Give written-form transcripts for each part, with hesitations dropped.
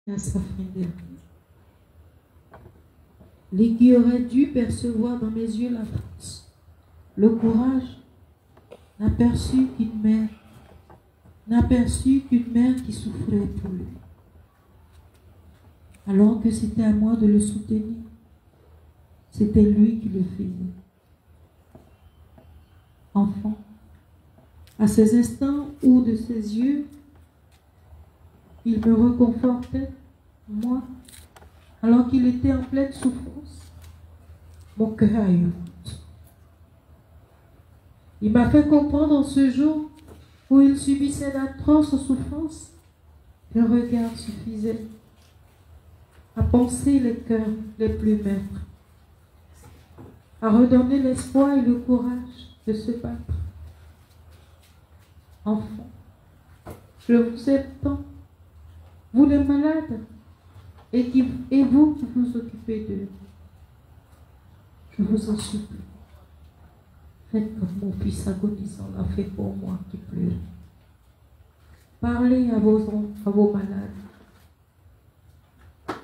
à sa fin de vie. Lui qui aurait dû percevoir dans mes yeux la force, le courage, n'aperçut qu'une mère qui souffrait pour lui. Alors que c'était à moi de le soutenir, c'était lui qui le faisait. Enfant, à ces instants où de ses yeux, il me réconfortait, moi, alors qu'il était en pleine souffrance, mon cœur a eu honte. Il m'a fait comprendre en ce jour où il subissait d'atroces souffrances qu'un regard suffisait à panser les cœurs les plus maîtres, à redonner l'espoir et le courage de se battre. Enfant, je vous aime tant, vous les malades, et vous qui vous occupez d'eux. Je vous en supplie, faites comme mon fils agonisant l'a fait pour moi qui pleure. Parlez à vos malades,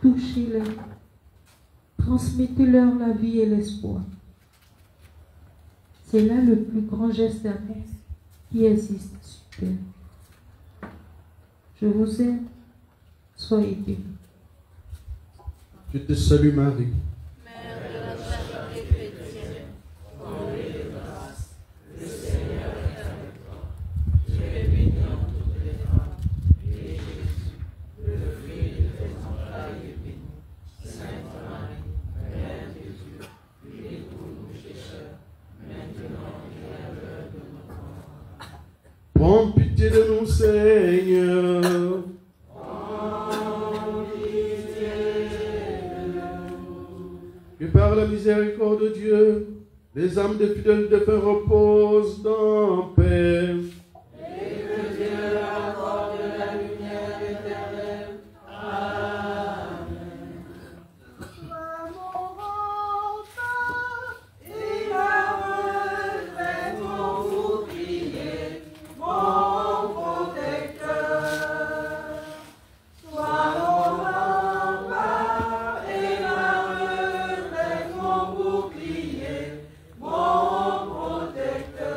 touchez-les, transmettez-leur la vie et l'espoir. C'est là le plus grand geste d'amour qui existe sur terre. Je vous aime, soyez bénis. Je te salue Marie. Mère de la charité chrétienne, comblée de grâce, le Seigneur est avec toi. Tu es bénie entre toutes les femmes, et Jésus, le fruit de tes entrailles, est béni. Sainte Marie, Mère de Dieu, priez pour nous pécheurs, maintenant et à l'heure de notre mort. Prends pitié de nous, Seigneur. Que par la miséricorde de Dieu, les âmes des fidèles défunts reposent dans paix. Et que Dieu leur accorde la lumière éternelle. Amen. Sois mon rempart et ma retraite, mon bouclier, mon protecteur. Sois mon rempart et ma retraite, mon bouclier, mon protecteur.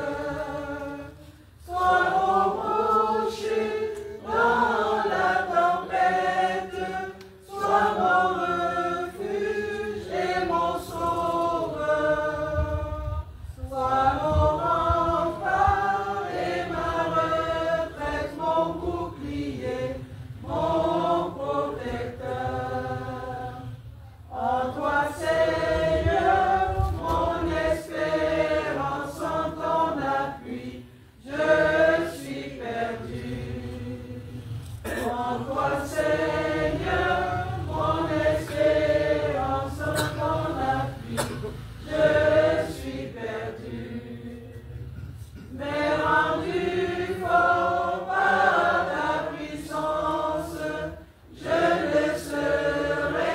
Sois mon rocher dans la tempête, sois mon refuge et mon sauveur. Sois mon rempart et ma retraite, mon bouclier, mon protecteur. En toi, Seigneur, mon espérance, en ton appui, je suis perdu. En toi, Seigneur, mon espérance, en ton appui, je suis perdu. Mais rendu fort par ta puissance, je ne serai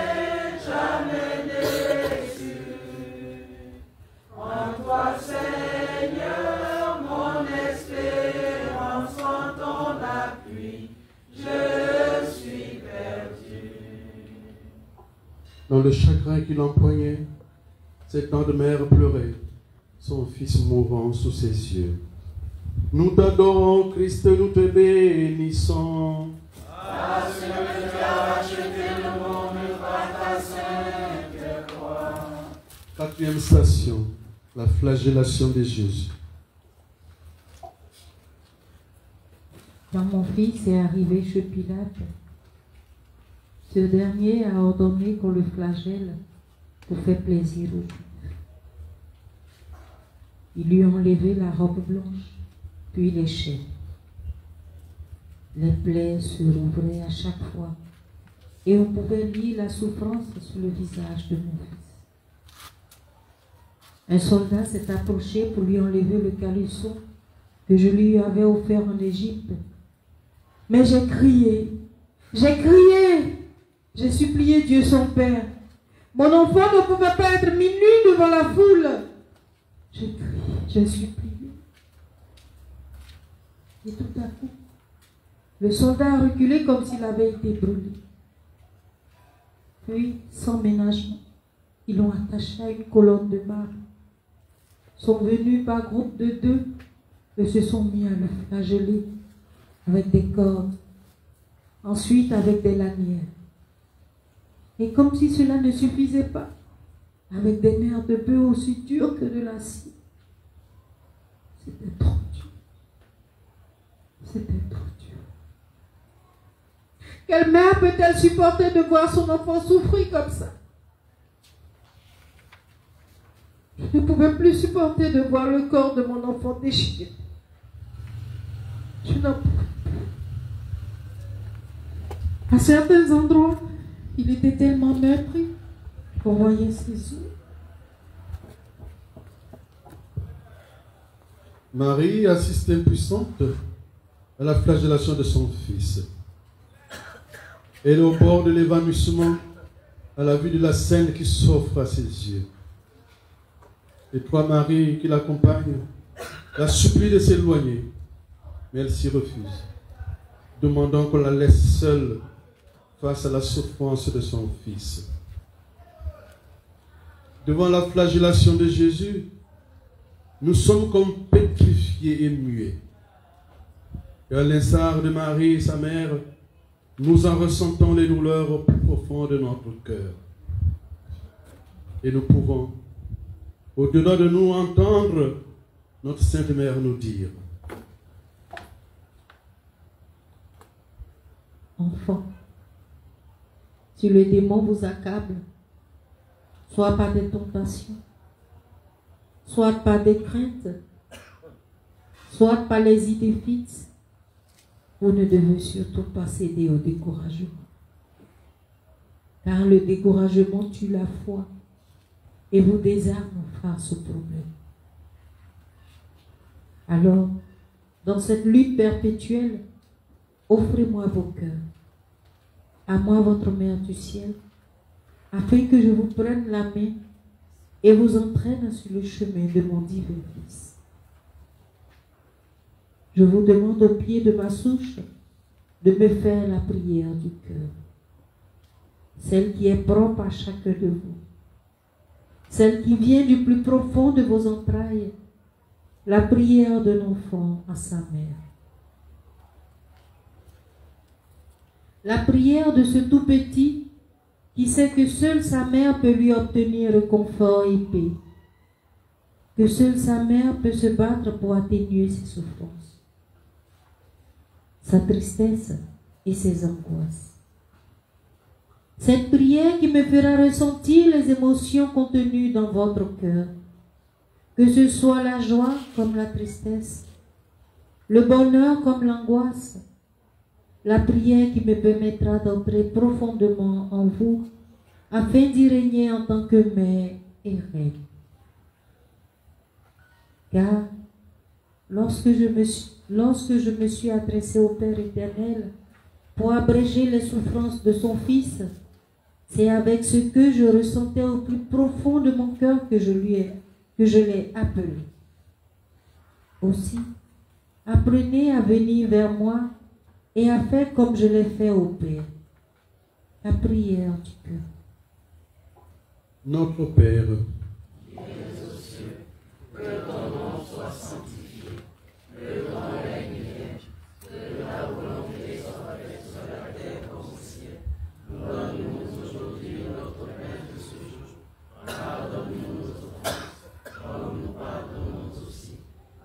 jamais déçu. En toi, Seigneur, mon espérance, en ton appui, je suis perdu. Dans le chagrin qui l'empoignait, cette tendre mère pleurait, son fils mourant sous ses yeux. Nous t'adorons, Christ, nous te bénissons. Ah, Seigneur, tu as racheté le monde par ta sainte croix. Quatrième station, la flagellation de Jésus. Quand mon fils est arrivé chez Pilate, ce dernier a ordonné qu'on le flagelle pour faire plaisir aux Juifs. Il lui a enlevé la robe blanche, puis les chaînes. Les plaies se rouvraient à chaque fois, et on pouvait lire la souffrance sur le visage de mon fils. Un soldat s'est approché pour lui enlever le caleçon que je lui avais offert en Égypte. Mais j'ai crié, j'ai supplié Dieu son Père. Mon enfant ne pouvait pas être mis nu devant la foule. J'ai crié, j'ai supplié. Et tout à coup, le soldat a reculé comme s'il avait été brûlé. Puis, sans ménagement, ils l'ont attaché à une colonne de marbre. Sont venus par groupe de 2 et se sont mis à le flageller avec des cordes, ensuite avec des lanières. Et comme si cela ne suffisait pas, avec des nerfs de bœuf aussi durs que de l'acier. C'était trop dur. C'était trop dur. Quelle mère peut-elle supporter de voir son enfant souffrir comme ça? Je ne pouvais plus supporter de voir le corps de mon enfant déchiré. Je n'en pouvais plus. À certains endroits, il était tellement meurtri qu'on voyait ses os. Marie assiste impuissante à la flagellation de son fils. Elle est au bord de l'évanouissement à la vue de la scène qui s'offre à ses yeux. Les 3 maris qui l'accompagnent la supplient de s'éloigner, mais elle s'y refuse, demandant qu'on la laisse seule face à la souffrance de son fils. Devant la flagellation de Jésus, nous sommes comme pétrifiés et muets. Et à l'instar de Marie, sa mère, nous en ressentons les douleurs au plus profond de notre cœur. Et nous pouvons, au-delà de nous, entendre notre Sainte Mère nous dire: Enfant, si le démon vous accable, soit par des tentations, soit par des craintes, soit par les idées fixes, vous ne devez surtout pas céder au découragement. Car le découragement tue la foi et vous désarme face au problème. Alors, dans cette lutte perpétuelle, offrez-moi vos cœurs, à moi votre Mère du ciel, afin que je vous prenne la main et vous entraîne sur le chemin de mon divin Fils. Je vous demande au pied de ma souche de me faire la prière du cœur, celle qui est propre à chacun de vous, celle qui vient du plus profond de vos entrailles, la prière d'un enfant à sa mère. La prière de ce tout petit qui sait que seule sa mère peut lui obtenir réconfort et paix, que seule sa mère peut se battre pour atténuer ses souffrances, sa tristesse et ses angoisses. Cette prière qui me fera ressentir les émotions contenues dans votre cœur, que ce soit la joie comme la tristesse, le bonheur comme l'angoisse, la prière qui me permettra d'entrer profondément en vous afin d'y régner en tant que mère et reine. Car lorsque je me suis adressée au Père éternel pour abréger les souffrances de son Fils, c'est avec ce que je ressentais au plus profond de mon cœur que je l'ai appelé. Aussi, apprenez à venir vers moi et à faire comme je l'ai fait au Père. La prière du cœur. Notre Père, qui es aux cieux, que ton nom soit sanctifié, que ton règne vienne, que ta volonté soit faite sur la terre comme au ciel. Donne-nous aujourd'hui notre pain de ce jour. Pardonne-nous nos offenses, comme nous pardonnons aussi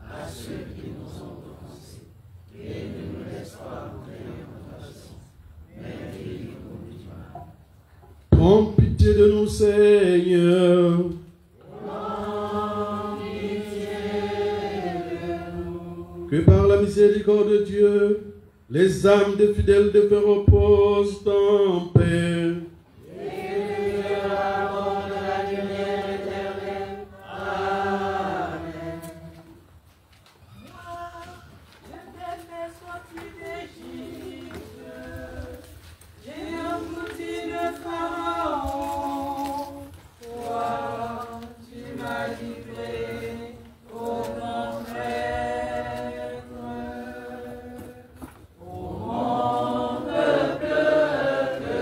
à ceux qui nous ont offensés. Et ne nous laisse pas entrer en tentation, mais délivre-nous du mal. prends pitié de nous, Seigneur. Que par la miséricorde de Dieu, les âmes des fidèles de paix reposent en paix.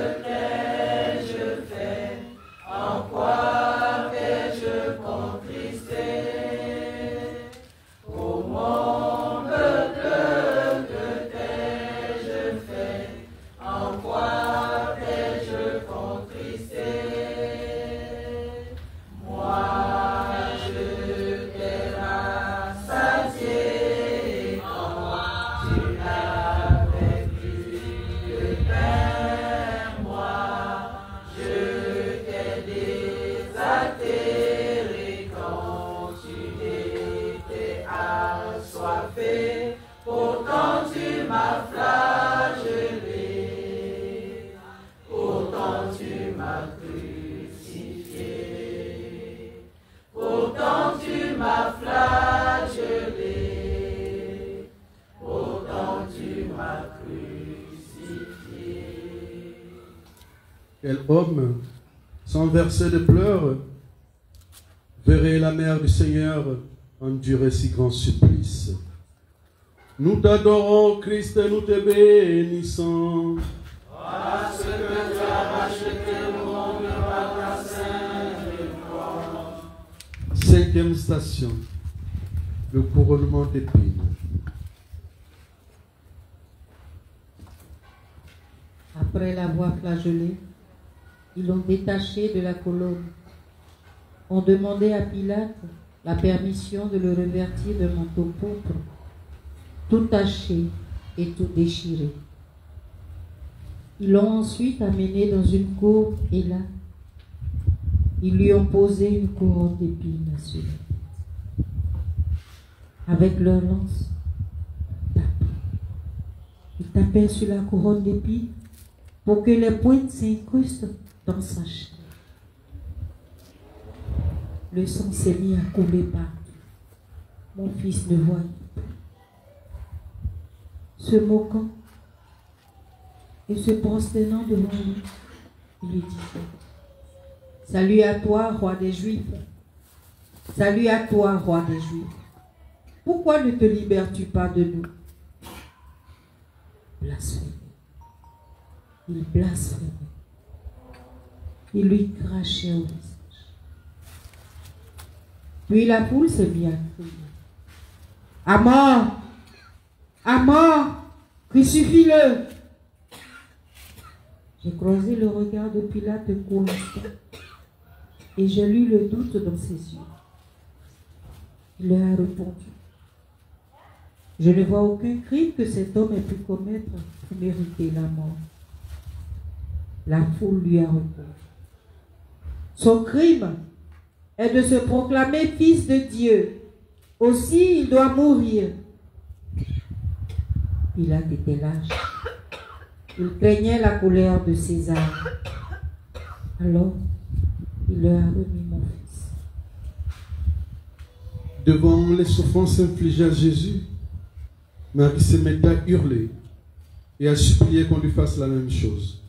Que Quel homme, sans verser de pleurs, verrait la mère du Seigneur endurer si grand supplice. Nous t'adorons, Christ, et nous te bénissons. Parce que tu as racheté le monde par ta sainte croix. Cinquième station, le couronnement d'épines. Après l'avoir flagellé, ils l'ont détaché de la colonne. On demandait à Pilate la permission de le revêtir de manteau pourpre, tout taché et tout déchiré. Ils l'ont ensuite amené dans une cour et là, ils lui ont posé une couronne d'épines sur la tête. Avec leur lance, ils tapaient sur la couronne d'épines pour que les pointes s'incrustent dans sa chair. Le sang s'est mis à couler partout. Mon fils ne voyait pas. Se moquant et se prosternant devant lui, il lui disait: Salut à toi, roi des Juifs. Salut à toi, roi des Juifs. Pourquoi ne te libères-tu pas de nous? Blasphémé. Il blasphémait. Il lui crachait au visage. Puis la foule s'est mise à crier: À mort! À mort! Crucifie-le! J'ai croisé le regard de Pilate pour l'instant et j'ai lu le doute dans ses yeux. Il leur a répondu: Je ne vois aucun crime que cet homme ait pu commettre pour mériter la mort. La foule lui a répondu: Son crime est de se proclamer fils de Dieu. Aussi, il doit mourir. Pilate était lâche. Il craignait la colère de César. Alors, il leur a remis mon fils. Devant les souffrances infligées à Jésus, Marie se met à hurler et à supplier qu'on lui fasse la même chose.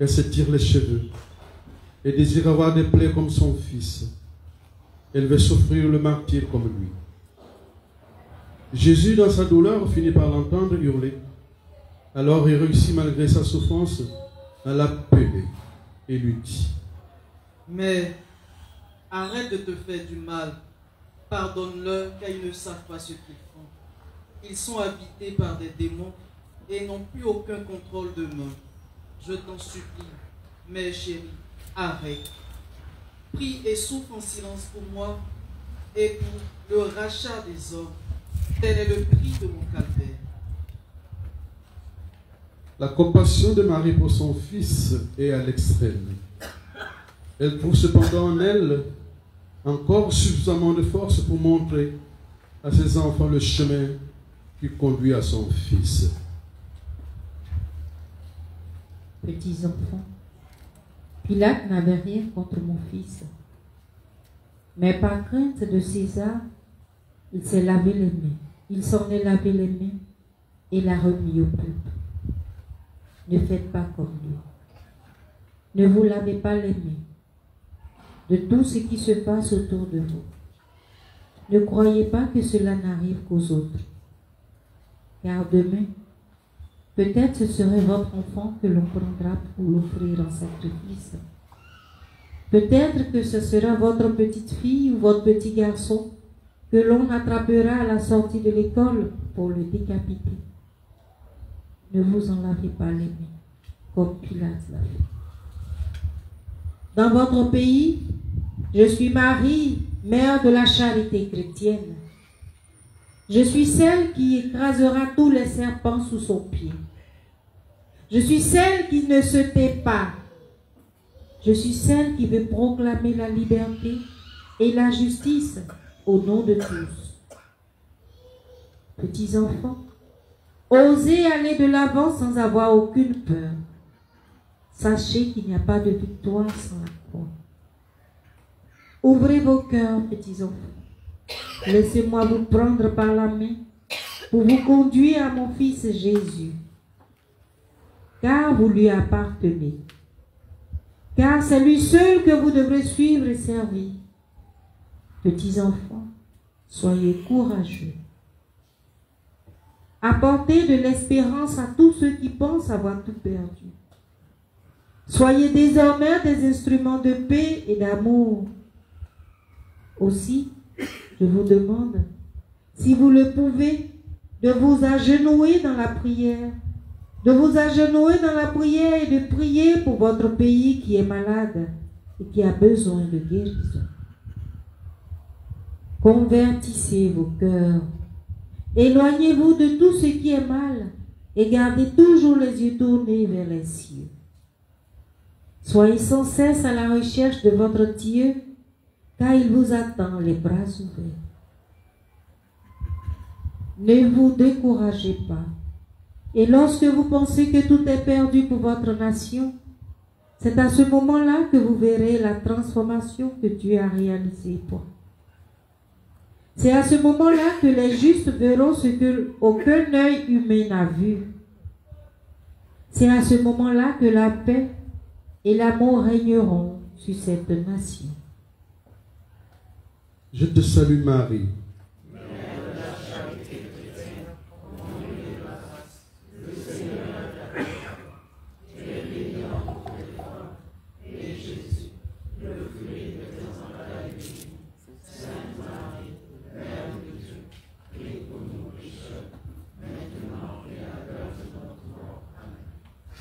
Elle se tire les cheveux et désire avoir des plaies comme son fils. Elle veut souffrir le martyre comme lui. Jésus, dans sa douleur, finit par l'entendre hurler. Alors il réussit, malgré sa souffrance, à l'appeler et lui dit: Mais arrête de te faire du mal. Pardonne-leur, car ils ne savent pas ce qu'ils font. Ils sont habités par des démons et n'ont plus aucun contrôle d'eux-mêmes. Je t'en supplie, mais chérie, arrête. Prie et souffre en silence pour moi et pour le rachat des hommes. Tel est le prix de mon calvaire. La compassion de Marie pour son fils est à l'extrême. Elle trouve cependant en elle encore suffisamment de force pour montrer à ses enfants le chemin qui conduit à son fils. Petits enfants, Pilate n'avait rien contre mon fils. Mais par crainte de César, il s'est lavé les mains. Il s'en est lavé les mains et l'a remis au peuple. Ne faites pas comme lui. Ne vous lavez pas les mains de tout ce qui se passe autour de vous. Ne croyez pas que cela n'arrive qu'aux autres. Car demain, peut-être ce serait votre enfant que l'on prendra pour l'offrir en sacrifice. Peut-être que ce sera votre petite fille ou votre petit garçon que l'on attrapera à la sortie de l'école pour le décapiter. Ne vous en lavez pas les mains, comme Pilate l'a fait. Dans votre pays, je suis Marie, mère de la charité chrétienne. Je suis celle qui écrasera tous les serpents sous son pied. Je suis celle qui ne se tait pas. Je suis celle qui veut proclamer la liberté et la justice au nom de tous. Petits enfants, osez aller de l'avant sans avoir aucune peur. Sachez qu'il n'y a pas de victoire sans la croix. Ouvrez vos cœurs, petits enfants. Laissez-moi vous prendre par la main pour vous conduire à mon fils Jésus. Car vous lui appartenez. car c'est lui seul que vous devrez suivre et servir. Petits enfants, soyez courageux. Apportez de l'espérance à tous ceux qui pensent avoir tout perdu. Soyez désormais des instruments de paix et d'amour. Aussi, je vous demande, si vous le pouvez, de vous agenouiller dans la prière. De vous agenouiller dans la prière et de prier pour votre pays qui est malade et qui a besoin de guérison. Convertissez vos cœurs. Éloignez-vous de tout ce qui est mal et gardez toujours les yeux tournés vers les cieux. Soyez sans cesse à la recherche de votre Dieu, car il vous attend les bras ouverts. Ne vous découragez pas. Et lorsque vous pensez que tout est perdu pour votre nation, c'est à ce moment-là que vous verrez la transformation que Dieu a réalisée pour vous. C'est à ce moment-là que les justes verront ce que aucun œil humain n'a vu. C'est à ce moment-là que la paix et l'amour régneront sur cette nation. Je te salue Marie.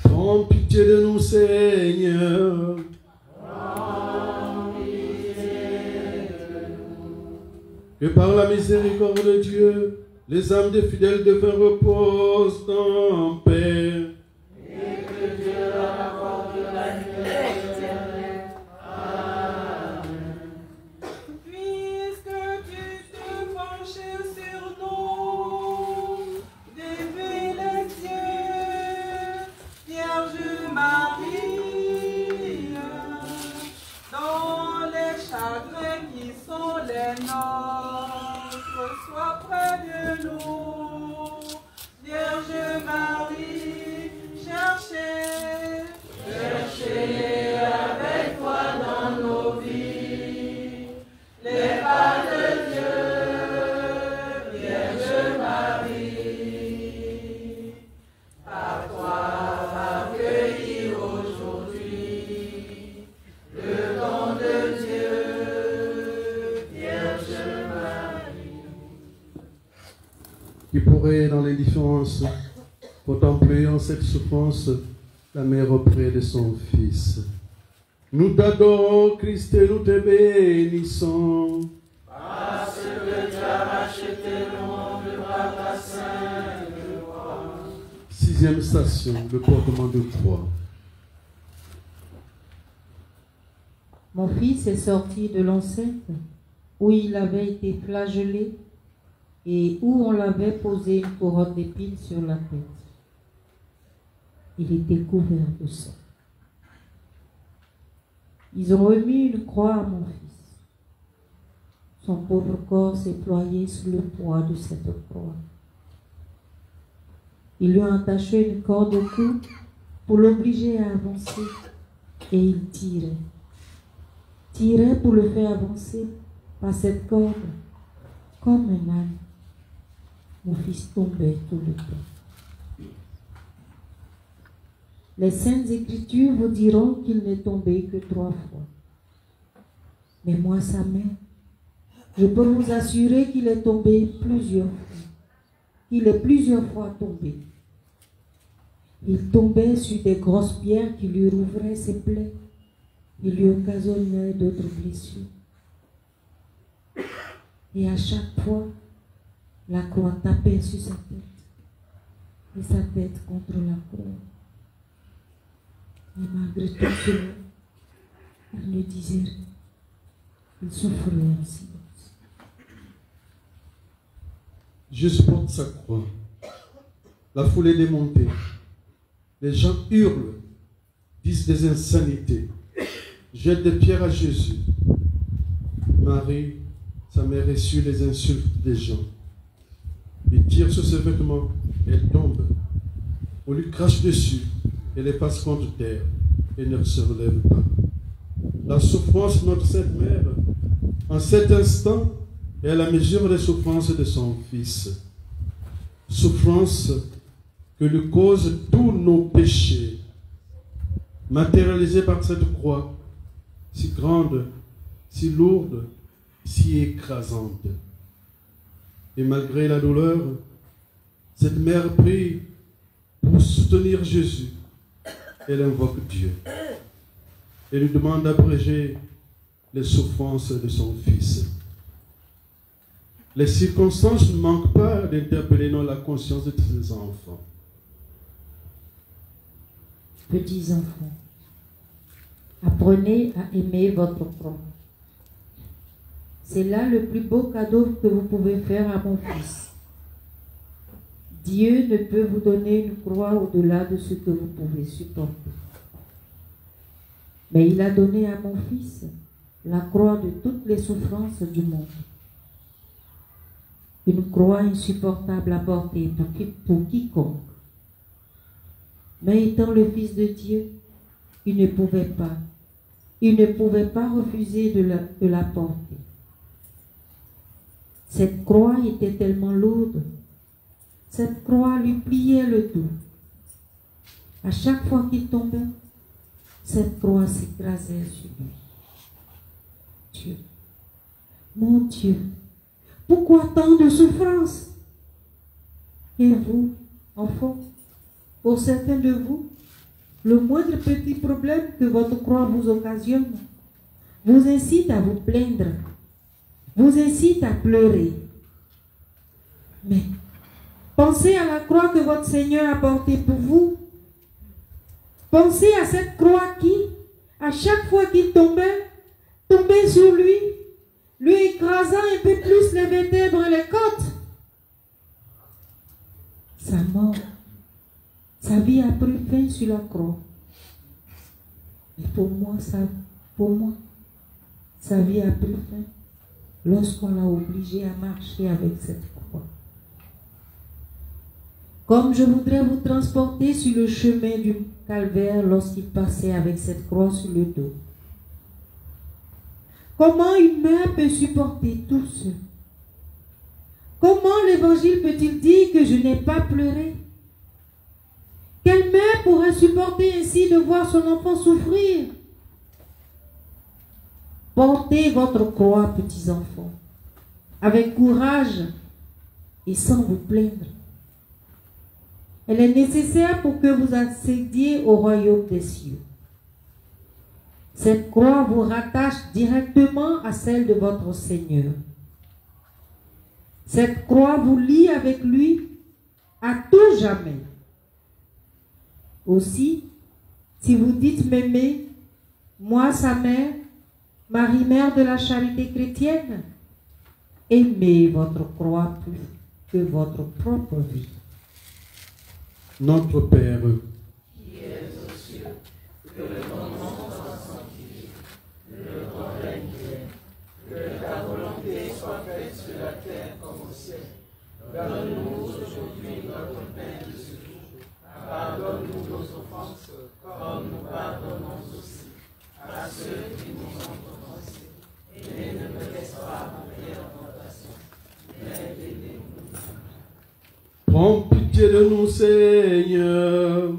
Prends pitié de nous, Seigneur. Que par la miséricorde de Dieu, les âmes des fidèles devinrent reposent en paix. Et que Dieu leur accorde la lumière éternelle. Amen. Puisque tu te penches sur nous, levez les yeux, Vierge Marie, dans les chagrins qui sont les nôtres, sois près de nous, Vierge Marie, cherchez avec toi dans nos vies les pas de Dieu, Vierge Marie. Par toi accueillir aujourd'hui le don de Dieu, Vierge Marie. Qui pourrait, dans l'indifférence, contempler en cette souffrance la mère auprès de son Fils. Nous t'adorons, Christ, et nous te bénissons. Parce que tu as racheté le monde par ta sainte croix. Sixième station, le portement de croix. Mon fils est sorti de l'enceinte où il avait été flagellé et où on l'avait posé une couronne d'épines sur la tête. Il était couvert de sang. Ils ont remis une croix à mon fils. Son pauvre corps s'est ployé sous le poids de cette croix. Ils lui ont attaché une corde au cou pour l'obliger à avancer et il tirait. Tirait pour le faire avancer par cette corde comme un âne. Mon fils tombait tout le temps. Les Saintes Écritures vous diront qu'il n'est tombé que 3 fois. Mais moi, sa mère, je peux vous assurer qu'il est tombé plusieurs fois. Il est plusieurs fois tombé. Il tombait sur des grosses pierres qui lui rouvraient ses plaies. Il lui occasionnait d'autres blessures. Et à chaque fois, la croix tapait sur sa tête. Et sa tête contre la croix. Et malgré tout cela, il ne disait rien. Il souffrait en silence. Jésus porte sa croix. La foule est démontée. Les gens hurlent, disent des insanités, jettent des pierres à Jésus. Marie, sa mère, essuie les insultes des gens. Il tire sur ses vêtements, elle tombe. On lui crache dessus, elle est passe contre terre et ne se relève pas. la souffrance de notre Sainte Mère, en cet instant, est à la mesure des souffrances de son Fils. Souffrance que lui causent tous nos péchés, matérialisés par cette croix, si grande, si lourde, si écrasante. Et malgré la douleur, cette mère prie pour soutenir Jésus. Elle invoque Dieu et lui demande d'abréger les souffrances de son Fils. Les circonstances ne manquent pas d'interpeller dans la conscience de ses enfants. Petits enfants, apprenez à aimer votre croix. C'est là le plus beau cadeau que vous pouvez faire à mon fils. Dieu ne peut vous donner une croix au-delà de ce que vous pouvez supporter. Mais il a donné à mon fils la croix de toutes les souffrances du monde. Une croix insupportable à porter pour quiconque. Mais étant le Fils de Dieu, il ne pouvait pas refuser de la porter. Cette croix était tellement lourde. Cette croix lui pliait le dos. À chaque fois qu'il tombait, cette croix s'écrasait sur lui. Dieu, mon Dieu, pourquoi tant de souffrance? Et vous, enfants, pour certains de vous, le moindre petit problème que votre croix vous occasionne vous incite à vous plaindre, vous incite à pleurer. Mais pensez à la croix que votre Seigneur a portée pour vous. Pensez à cette croix qui, à chaque fois qu'il tombait sur lui, lui écrasant un peu plus les vertèbres et les côtes. Sa mort, sa vie a pris fin sur la croix. Et pour moi, sa vie a pris fin lorsqu'on l'a obligé à marcher avec cette croix. Comme je voudrais vous transporter sur le chemin du calvaire lorsqu'il passait avec cette croix sur le dos. Comment une mère peut supporter tout ça? Comment l'Évangile peut-il dire que je n'ai pas pleuré? Quelle mère pourrait supporter ainsi de voir son enfant souffrir? Portez votre croix, petits enfants, avec courage et sans vous plaindre. Elle est nécessaire pour que vous accédiez au royaume des cieux. Cette croix vous rattache directement à celle de votre Seigneur. Cette croix vous lie avec lui à tout jamais. Aussi, si vous dites m'aimer, moi sa mère, Marie mère de la charité chrétienne, aimez votre croix plus que votre propre vie. Notre Père, Qui es aux cieux, que ton nom soit sanctifié, que ton règne vienne, que ta volonté soit faite sur la terre comme au ciel. Donne-nous aujourd'hui notre pain de ce jour. Pardonne-nous nos offenses, comme nous pardonnons aussi à ceux qui nous ont offensés. Et ne me laisse pas entrer en tentation, mais délivre-nous. prends pitié de nous, Seigneur.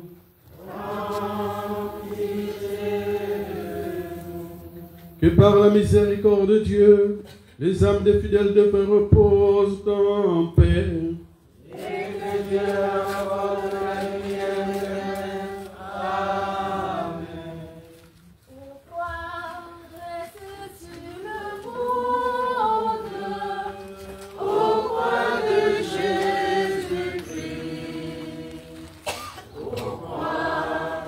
Que par la miséricorde de Dieu, les âmes des fidèles de paix reposent en paix. Et que Dieu leur accorde la lumière. Amen. Pourquoi dresses-tu le monde Au croix de Jésus-Christ. Pourquoi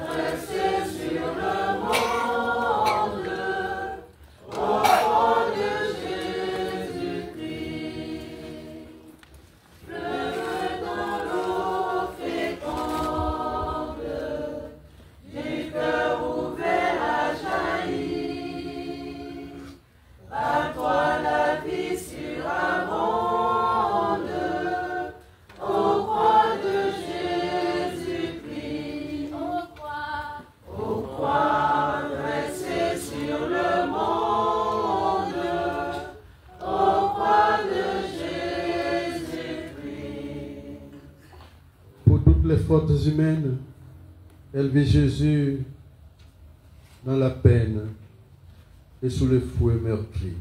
dresser sur le monde au croix de Jésus-Christ. Fleuve dans l'eau fautes humaines, elle vit Jésus dans la peine et sous le fouet meurtri.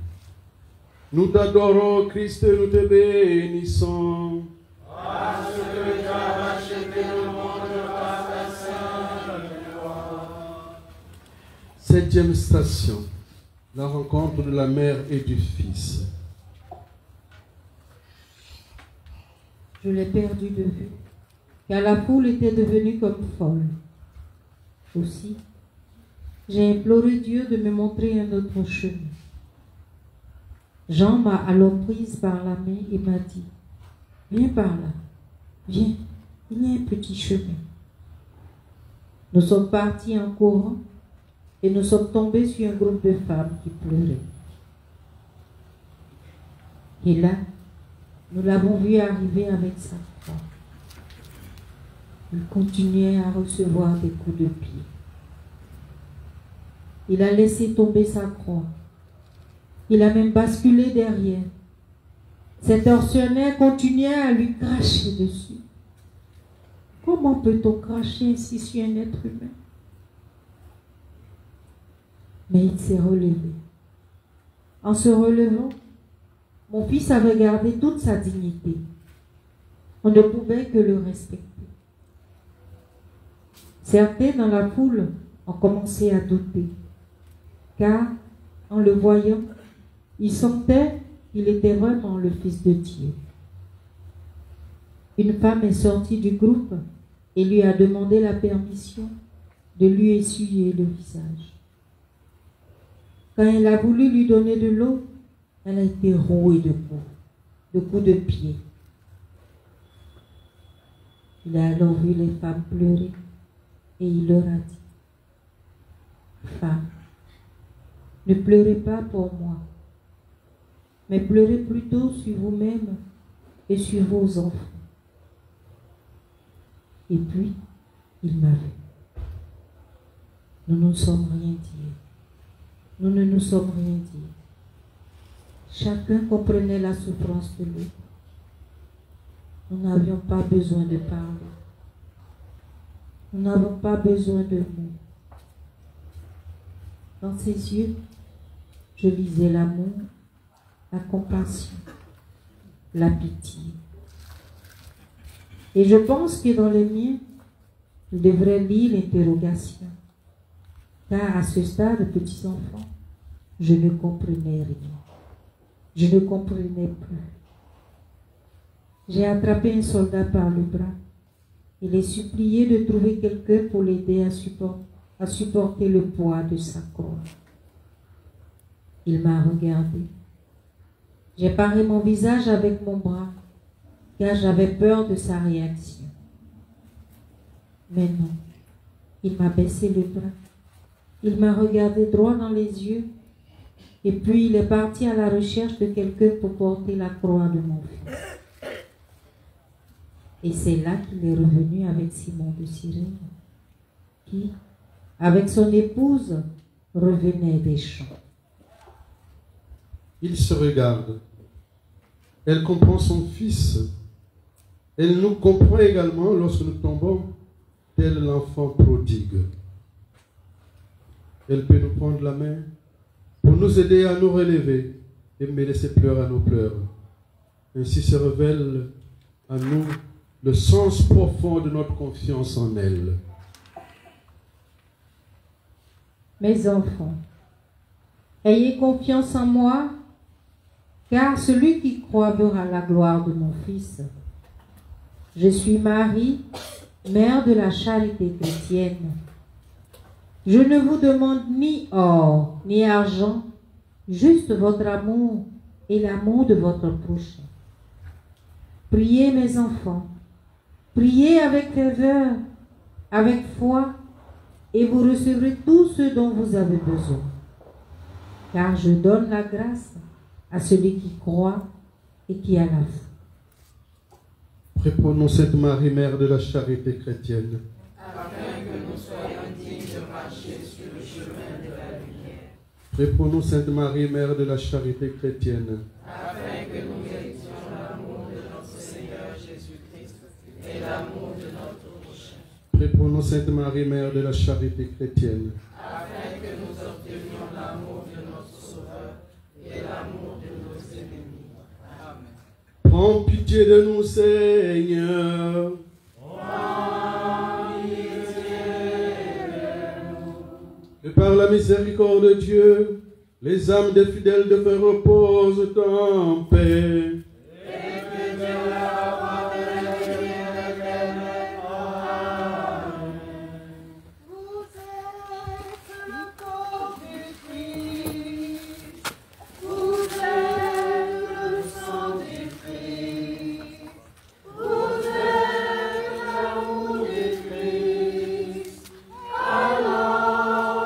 Nous t'adorons, Christ, et nous te bénissons. Parce que tu as racheté le monde par ta sainte loi. 7e station, la rencontre de la mère et du fils. Je l'ai perdu de vue, car la foule était devenue comme folle. Aussi, j'ai imploré Dieu de me montrer un autre chemin. Jean m'a alors prise par la main et m'a dit, « Viens par là, viens, il y a un petit chemin. » Nous sommes partis en courant et nous sommes tombés sur un groupe de femmes qui pleuraient. Et là, nous l'avons vu arriver avec sa croix. Il continuait à recevoir des coups de pied. Il a laissé tomber sa croix. Il a même basculé derrière. Cet tortionnaire continuait à lui cracher dessus. Comment peut-on cracher ainsi sur un être humain? Mais il s'est relevé. En se relevant, mon fils avait gardé toute sa dignité. On ne pouvait que le respecter. Certains dans la foule ont commencé à douter, car en le voyant, ils sentaient qu'il était vraiment le Fils de Dieu. Une femme est sortie du groupe et lui a demandé la permission de lui essuyer le visage. Quand elle a voulu lui donner de l'eau, elle a été rouée de coups de pied. Il a alors vu les femmes pleurer et il leur a dit, « Femmes, ne pleurez pas pour moi, mais pleurez plutôt sur vous-même et sur vos enfants. » Et puis, il m'a vu. Nous ne nous sommes rien dit. Nous ne nous sommes rien dit. Chacun comprenait la souffrance de l'autre. Nous n'avions pas besoin de parler. Nous n'avons pas besoin de mots. Dans ses yeux, je lisais l'amour, la compassion, la pitié. Et je pense que dans les miens, je devrais lire l'interrogation. Car à ce stade, petits enfants, je ne comprenais rien. Je ne comprenais plus. J'ai attrapé un soldat par le bras et l'ai supplié de trouver quelqu'un pour l'aider à supporter le poids de sa croix. Il m'a regardé. J'ai paré mon visage avec mon bras, car j'avais peur de sa réaction. Mais non, il m'a baissé le bras. Il m'a regardé droit dans les yeux, et puis il est parti à la recherche de quelqu'un pour porter la croix de mon fils. Et c'est là qu'il est revenu avec Simon de Cyrène, qui, avec son épouse, revenait des champs. Il se regarde. Elle comprend son fils. Elle nous comprend également lorsque nous tombons tel l'enfant prodigue. Elle peut nous prendre la main pour nous aider à nous relever et mêler ses pleurs à nos pleurs. Ainsi se révèle à nous le sens profond de notre confiance en elle. Mes enfants, ayez confiance en moi, car celui qui croit verra la gloire de mon Fils. Je suis Marie, mère de la charité chrétienne. Je ne vous demande ni or, ni argent, juste votre amour et l'amour de votre prochain. Priez, mes enfants, priez avec ferveur, avec foi, et vous recevrez tout ce dont vous avez besoin. Car je donne la grâce à celui qui croit et qui a la foi. Répondons Sainte Marie, Mère de la charité chrétienne. Afin que nous soyons dignes de marcher sur le chemin de la lumière. Répondons Sainte Marie, Mère de la charité chrétienne. Afin que nous méritions l'amour de notre Seigneur Jésus-Christ et l'amour de notre prochain. nous, Sainte Marie, Mère de la charité chrétienne, afin que nous obtenions l'amour de notre Sauveur et l'amour de nos ennemis. Amen. prends pitié de nous, Seigneur. Et par la miséricorde de Dieu, les âmes des fidèles de feu reposent en paix. Vous êtes le corps du Christ, vous êtes le sang du Christ, vous êtes l'amour du Christ. Alors,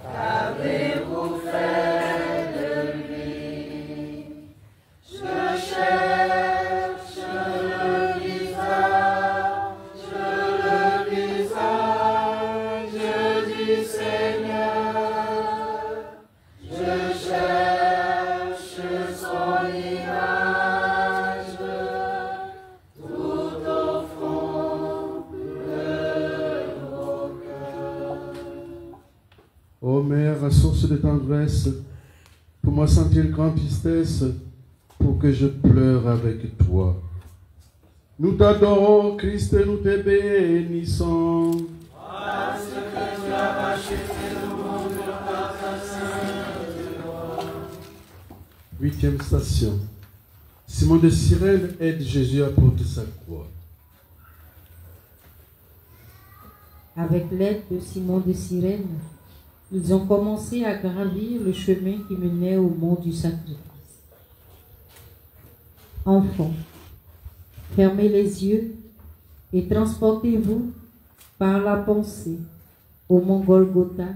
qu'avez-vous fait de lui? Je cherche le visage du Seigneur. Je cherche son image tout au fond de mon cœur. Ô Mère, source de tendresse, fais-moi sentir grande tristesse pour que je pleure avec toi. Nous t'adorons, Christ, et nous te bénissons. Parce que tu as racheté le monde par ta sainte loi. 8e station. Simon de Cyrène aide Jésus à porter sa croix. Avec l'aide de Simon de Cyrène, ils ont commencé à gravir le chemin qui menait au mont du sacrifice. Enfants, fermez les yeux et transportez-vous par la pensée au mont Golgotha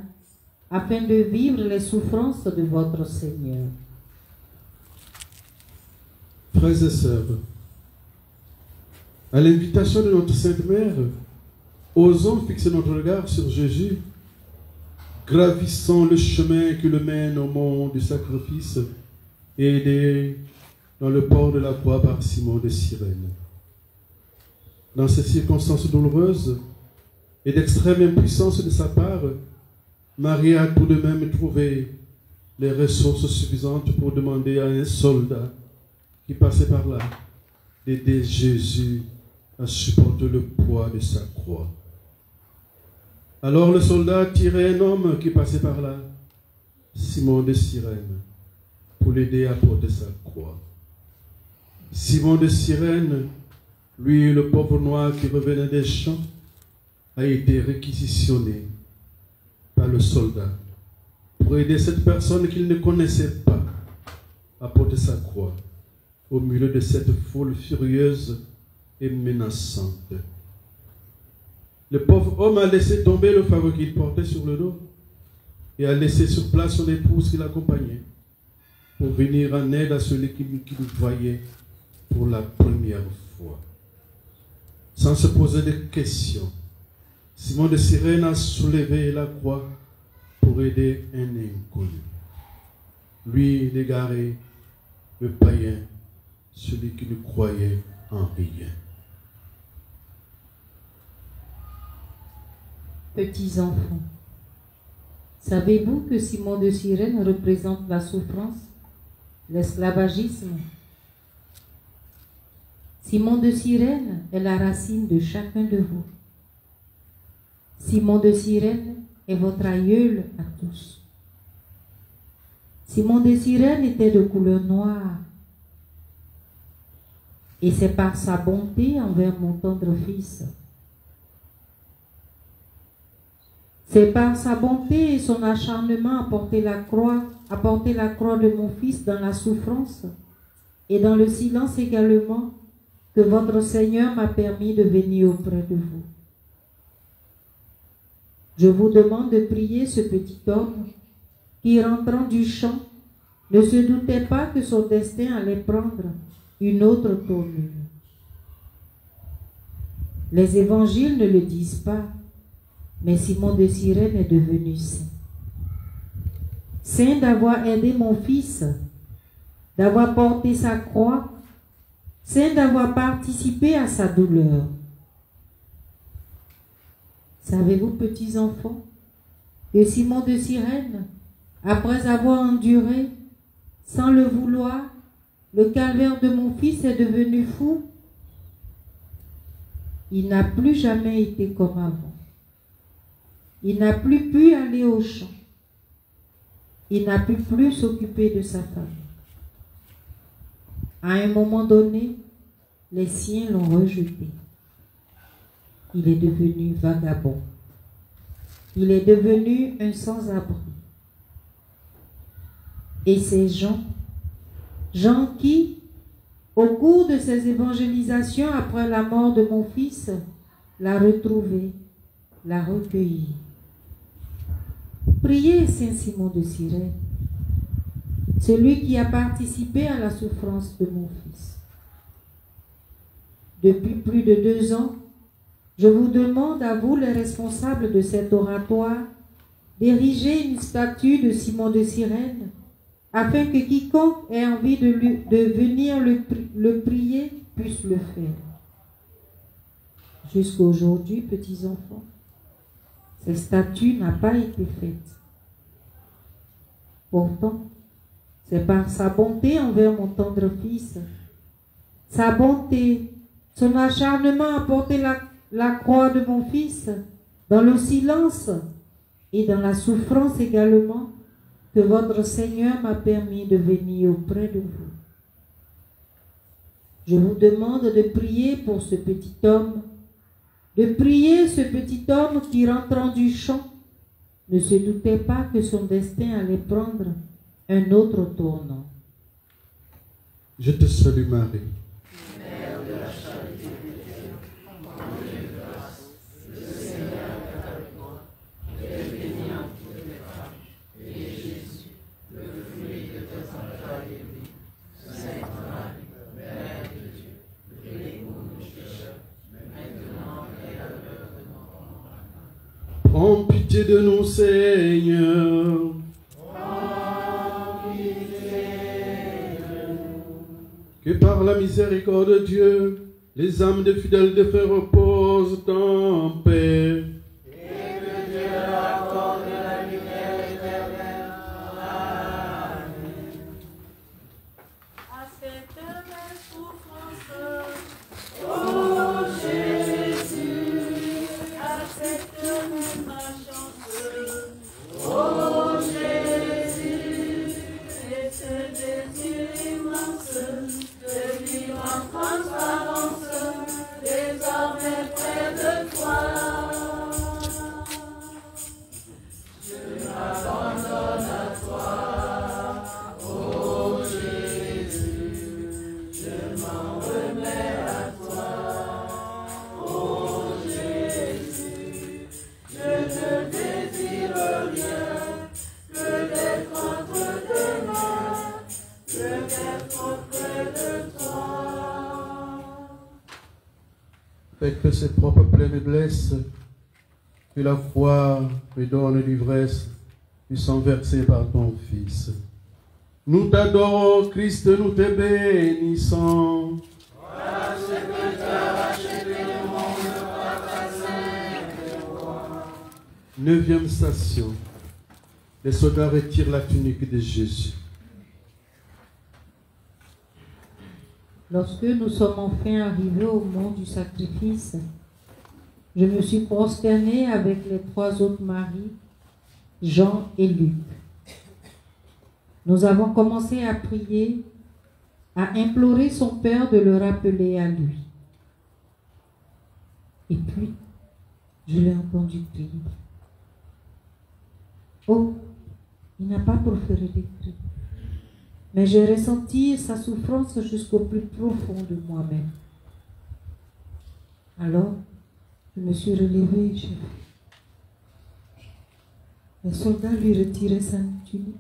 afin de vivre les souffrances de votre Seigneur. Frères et sœurs, à l'invitation de notre Sainte Mère, osons fixer notre regard sur Jésus, gravissons le chemin qui le mène au mont du sacrifice, aidé dans le port de la croix par Simon de Cyrène. Dans ces circonstances douloureuses et d'extrême impuissance de sa part, Marie a tout de même trouvé les ressources suffisantes pour demander à un soldat qui passait par là d'aider Jésus à supporter le poids de sa croix. Alors le soldat tirait un homme qui passait par là, Simon de Cyrène, pour l'aider à porter sa croix. Simon de Cyrène, lui, le pauvre noir qui revenait des champs, a été réquisitionné par le soldat pour aider cette personne qu'il ne connaissait pas à porter sa croix au milieu de cette foule furieuse et menaçante. Le pauvre homme a laissé tomber le fardeau qu'il portait sur le dos et a laissé sur place son épouse qui l'accompagnait pour venir en aide à celui qui le voyait pour la première fois. Sans se poser de questions, Simon de Cyrène a soulevé la croix pour aider un inconnu. Lui, l'égaré, le païen, celui qui ne croyait en rien. Petits enfants, savez-vous que Simon de Cyrène représente la souffrance, l'esclavagisme? Simon de Cyrène est la racine de chacun de vous. Simon de Cyrène est votre aïeul à tous. Simon de Cyrène était de couleur noire. Et c'est par sa bonté envers mon tendre fils. C'est par sa bonté et son acharnement à porter la croix de mon fils dans la souffrance et dans le silence également que votre Seigneur m'a permis de venir auprès de vous. Je vous demande de prier ce petit homme qui, rentrant du champ, ne se doutait pas que son destin allait prendre une autre tournure. Les évangiles ne le disent pas, mais Simon de Cyrène est devenu saint. Saint d'avoir aidé mon fils, d'avoir porté sa croix, saint d'avoir participé à sa douleur. Savez-vous, petits enfants, que Simon de Cyrène, après avoir enduré, sans le vouloir, le calvaire de mon fils, est devenu fou? Il n'a plus jamais été comme avant. Il n'a plus pu aller au champ. Il n'a pu plus s'occuper de sa famille. À un moment donné, les siens l'ont rejeté. Il est devenu vagabond. Il est devenu un sans-abri. Et ces gens qui, au cours de ces évangélisations après la mort de mon fils, l'a retrouvé, l'a recueilli. Priez Saint Simon de Cyrène, celui qui a participé à la souffrance de mon fils. Depuis plus de 2 ans, je vous demande à vous, les responsables de cet oratoire, d'ériger une statue de Simon de Cyrène, afin que quiconque ait envie de venir le prier puisse le faire. Jusqu'à aujourd'hui, petits enfants, cette statue n'a pas été faite. Pourtant, c'est par sa bonté envers mon tendre fils, sa bonté, son acharnement à porter la croix de mon fils, dans le silence et dans la souffrance également, que votre Seigneur m'a permis de venir auprès de vous. Je vous demande de prier pour ce petit homme, de prier ce petit homme qui, rentrant du champ, ne se doutait pas que son destin allait prendre un autre tournant. Je te salue Marie. Mère de la charité chrétienne, remplie de grâce, le Seigneur est avec toi. Tu es bénie entre toutes les femmes, et Jésus, le fruit de tes entrailles, est béni. Sainte Marie, Mère de Dieu, prie pour nous pécheurs, maintenant et à l'heure de notre mort. Amen. Prends pitié de nous, Seigneur. Que par la miséricorde de Dieu, les âmes des fidèles de fait reposent en paix. Et que Dieu leur accorde la lumière éternelle. Amen. Accepte mes souffrances, Ô Jésus, accepte mes malchances, ô Jésus, et ce désir immense de vivre en transparence, désormais près de toi. je m'abandonne à toi. Ô Jésus, je m'en remets à toi. Ô Jésus, je ne désire rien que d'être entre tes mains, que d'être auprès de toi. Fais que ses propres pleines blesses, que la foi me donne l'ivresse du sang versé par ton Fils. Nous t'adorons, Christ, nous te bénissons. Parce que tu as racheté le monde par ta sainte croix. 9e station. Les soldats retirent la tunique de Jésus. Lorsque nous sommes enfin arrivés au mont du sacrifice, je me suis prosternée avec les 3 autres maris, Jean et Luc. Nous avons commencé à prier, à implorer son Père de le rappeler à lui. Et puis, je l'ai entendu crier. Oh, il n'a pas proféré des cris, mais j'ai ressenti sa souffrance jusqu'au plus profond de moi-même. Alors, je me suis relevée et j'ai vu. Les soldats lui retiraient sa tunique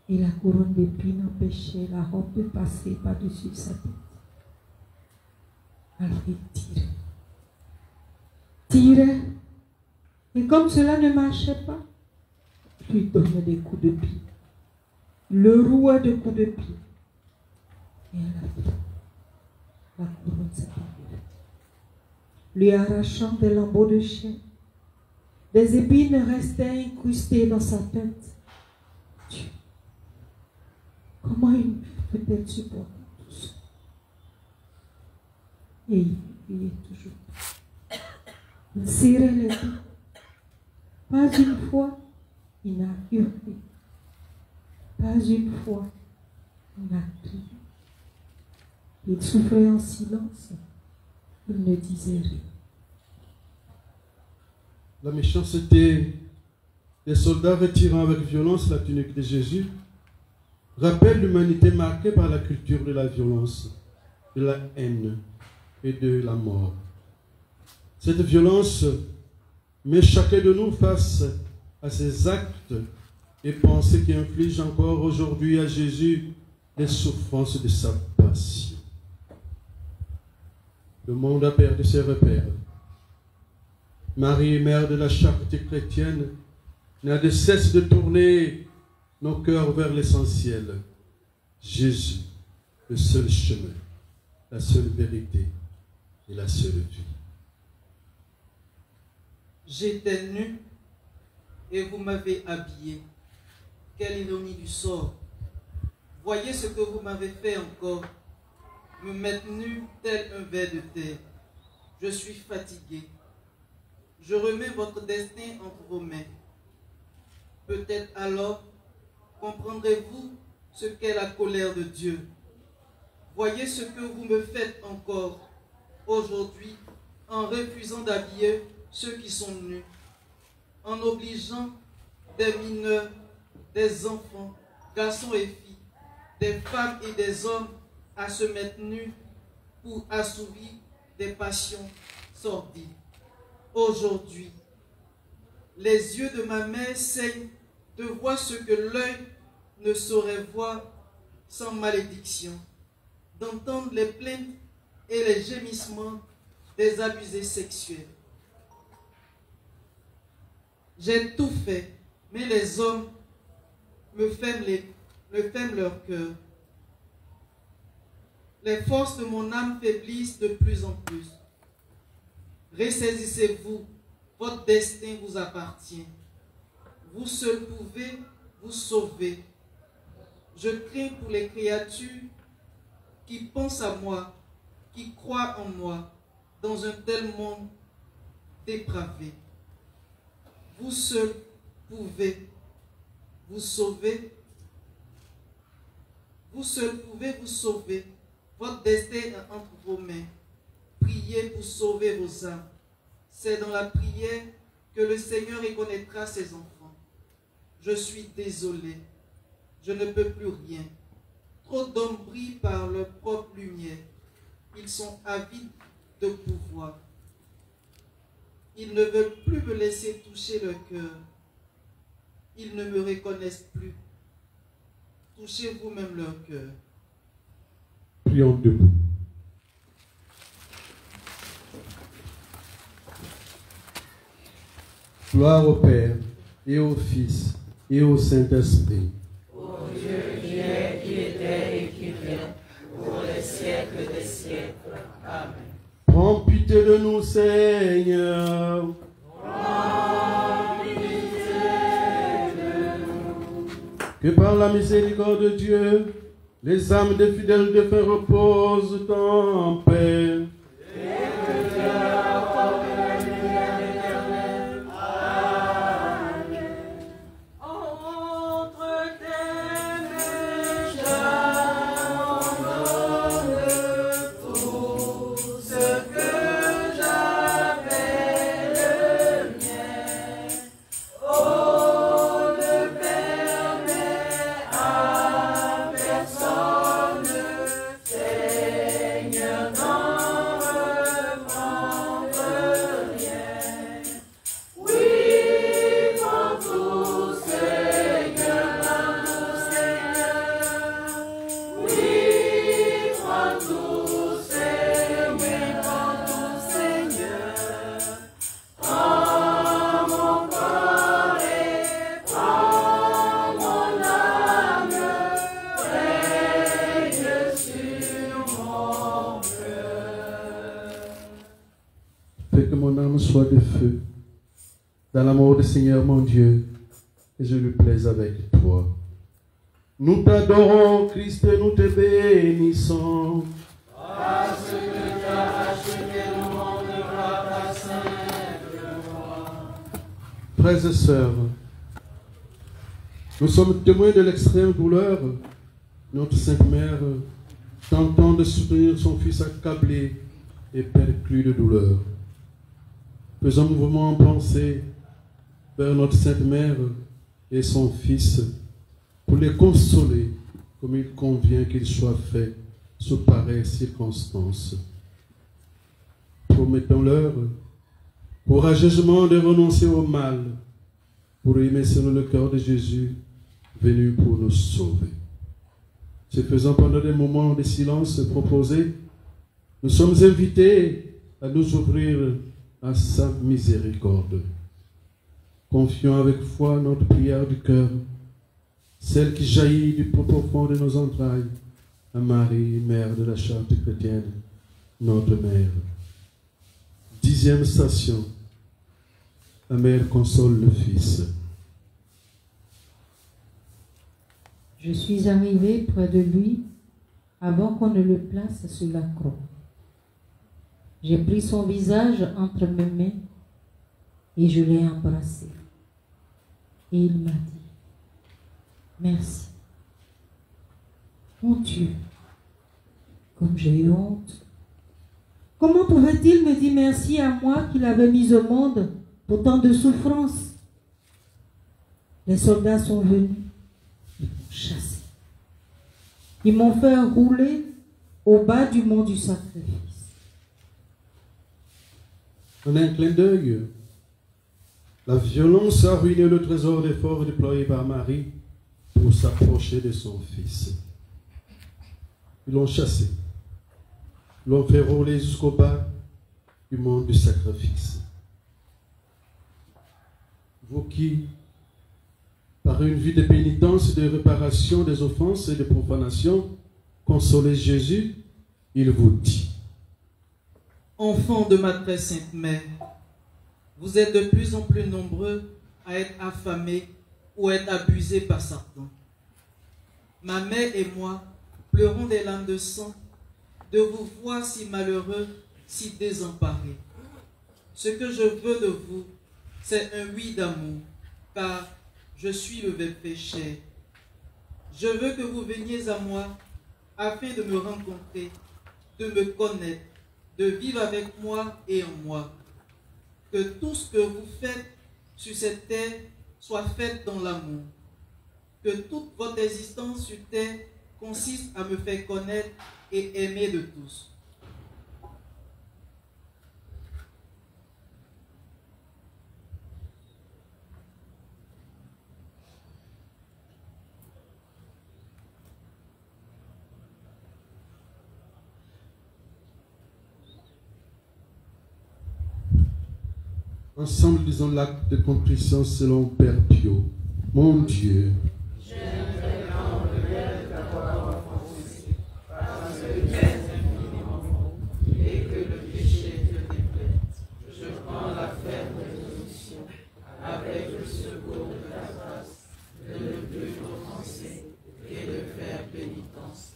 et la couronne d'épines empêchait la robe de passer par-dessus sa tête. Alors il tirait. Et comme cela ne marchait pas, je lui donnais des coups de pied. Le rouait de coups de pied. Et à la fin, la couronne s'est enlevée, lui arrachant des lambeaux de chair Des épines restaient incrustées dans sa tête. Dieu, comment il peut-elle supporter tout ça? Et il priait toujours. Il serrait les dents. Pas une fois, il n'a hurlé. Pas une fois, il n'a crié. Il souffrait en silence. Il ne disait rien. La méchanceté des soldats retirant avec violence la tunique de Jésus rappelle l'humanité marquée par la culture de la violence, de la haine et de la mort. Cette violence met chacun de nous face à ces actes et pensées qui infligent encore aujourd'hui à Jésus les souffrances de sa passion. Le monde a perdu ses repères. Marie, mère de la charité chrétienne, n'a de cesse de tourner nos cœurs vers l'essentiel. Jésus, le seul chemin, la seule vérité et la seule vie. J'étais nu et vous m'avez habillé. Quelle ironie du sort. Voyez ce que vous m'avez fait encore. Me mettre nu tel un ver de terre. Je suis fatigué. Je remets votre destin entre vos mains. Peut-être alors comprendrez-vous ce qu'est la colère de Dieu. Voyez ce que vous me faites encore aujourd'hui en refusant d'habiller ceux qui sont nus, en obligeant des mineurs, des enfants, garçons et filles, des femmes et des hommes à se mettre nus pour assouvir des passions sordides. Aujourd'hui, les yeux de ma mère saignent de voir ce que l'œil ne saurait voir sans malédiction, d'entendre les plaintes et les gémissements des abusés sexuels. J'ai tout fait, mais les hommes me ferment leur cœur. Les forces de mon âme faiblissent de plus en plus. Ressaisissez-vous, votre destin vous appartient. Vous seul pouvez vous sauver. Je crains pour les créatures qui pensent à moi, qui croient en moi, dans un tel monde dépravé. Vous seul pouvez vous sauver. Vous seul pouvez vous sauver. Votre destin est entre vos mains. Priez pour sauver vos âmes. C'est dans la prière que le Seigneur reconnaîtra ses enfants. Je suis désolé. Je ne peux plus rien. Trop d'hommes brillent par leur propre lumière. Ils sont avides de pouvoir. Ils ne veulent plus me laisser toucher leur cœur. Ils ne me reconnaissent plus. Touchez vous-même leur cœur. Prions debout. Gloire au Père, et au Fils, et au Saint-Esprit. Ô Dieu qui est, qui était et qui vient, pour les siècles des siècles. Amen. Prends pitié de nous, Seigneur. Prends pitié de nous. Que par la miséricorde de Dieu, les âmes des fidèles défunts reposent en paix. Fais que mon âme soit de feu, dans l'amour du Seigneur mon Dieu, et je lui plaise avec toi. Nous t'adorons, Christ, et nous te bénissons. Parce que tu as racheté le monde par ta sainte loi. Frères et sœurs, nous sommes témoins de l'extrême douleur. Notre Sainte Mère tentant de soutenir son fils accablé et perclus de douleur. Faisons mouvement en pensée vers notre Sainte Mère et son Fils pour les consoler comme il convient qu'il soit fait sous pareilles circonstances. Promettons-leur courageusement de renoncer au mal pour aimer selon le cœur de Jésus venu pour nous sauver. Ce faisant, pendant des moments de silence proposés, nous sommes invités à nous ouvrir à sa miséricorde. Confions avec foi notre prière du cœur, celle qui jaillit du plus profond de nos entrailles, à Marie, Mère de la Charité chrétienne, notre Mère. 10e station. La Mère console le Fils. Je suis arrivé près de lui avant qu'on ne le place sur la croix. J'ai pris son visage entre mes mains et je l'ai embrassé. Et il m'a dit, merci. Mon Dieu, comme j'ai eu honte. Comment pouvait-il me dire merci à moi qu'il avait mis au monde pour tant de souffrances? Les soldats sont venus, ils m'ont chassé. Ils m'ont fait rouler au bas du mont du sacrifice. En un clin d'œil, la violence a ruiné le trésor d'efforts déployé par Marie pour s'approcher de son Fils. Ils l'ont chassé, l'ont fait rouler jusqu'au bas du mont du sacrifice. Vous qui, par une vie de pénitence et de réparation des offenses et de profanation, consolez Jésus, il vous dit: Enfants de ma très sainte mère, vous êtes de plus en plus nombreux à être affamés ou être abusés par Satan. Ma mère et moi pleurons des larmes de sang de vous voir si malheureux, si désemparés. Ce que je veux de vous, c'est un oui d'amour, car je suis le Verbe fait chair. Je veux que vous veniez à moi afin de me rencontrer, de me connaître, de vivre avec moi et en moi. Que tout ce que vous faites sur cette terre soit fait dans l'amour. Que toute votre existence sur terre consiste à me faire connaître et aimer de tous. Ensemble, disons l'acte de contrition selon Père Pio. Mon Dieu, J'aimerais enlever d'avoir offensé, parce que tu es infiniment bon, et que le péché te déplaît. Je prends la ferme résolution, avec le secours de la grâce, de ne plus offenser et de faire pénitence.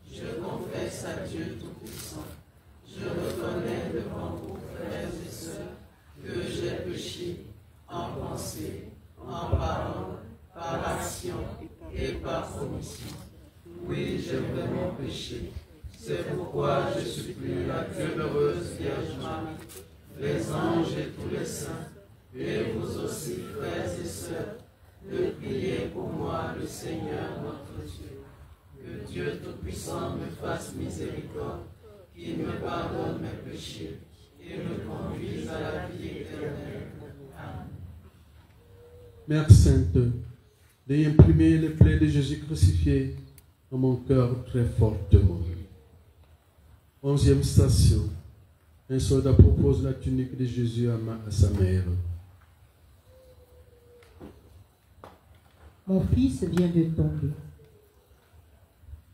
Je confesse à Dieu Tout-Puissant. Je reconnais devant vous, frères et sœurs, que j'ai péché en pensée, en parole, par action et par omission. Oui, j'ai vraiment péché. C'est pourquoi je supplie la bienheureuse Vierge Marie, les anges et tous les saints, et vous aussi, frères et sœurs, de prier pour moi le Seigneur notre Dieu. Que Dieu Tout-Puissant me fasse miséricorde, qu'il me pardonne mes péchés et me conduise à la vie éternelle. Amen. Mère Sainte, d'imprimer les plaies de Jésus crucifié dans mon cœur très fortement. 11e station. Un soldat propose la tunique de Jésus à sa mère. Mon fils vient de tomber.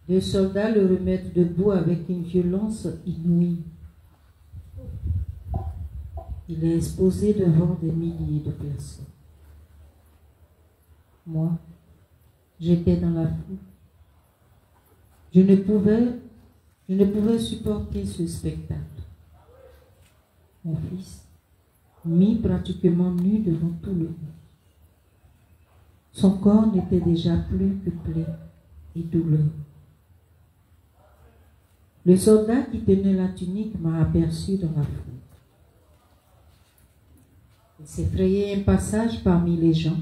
2 soldats le remettent debout avec une violence inouïe. Il est exposé devant des milliers de personnes. Moi, j'étais dans la foule. Je ne pouvais supporter ce spectacle. Mon fils, mis pratiquement nu devant tout le monde. Son corps n'était déjà plus que plaie et douleur. Le soldat qui tenait la tunique m'a aperçu dans la foule. Il s'est frayé un passage parmi les gens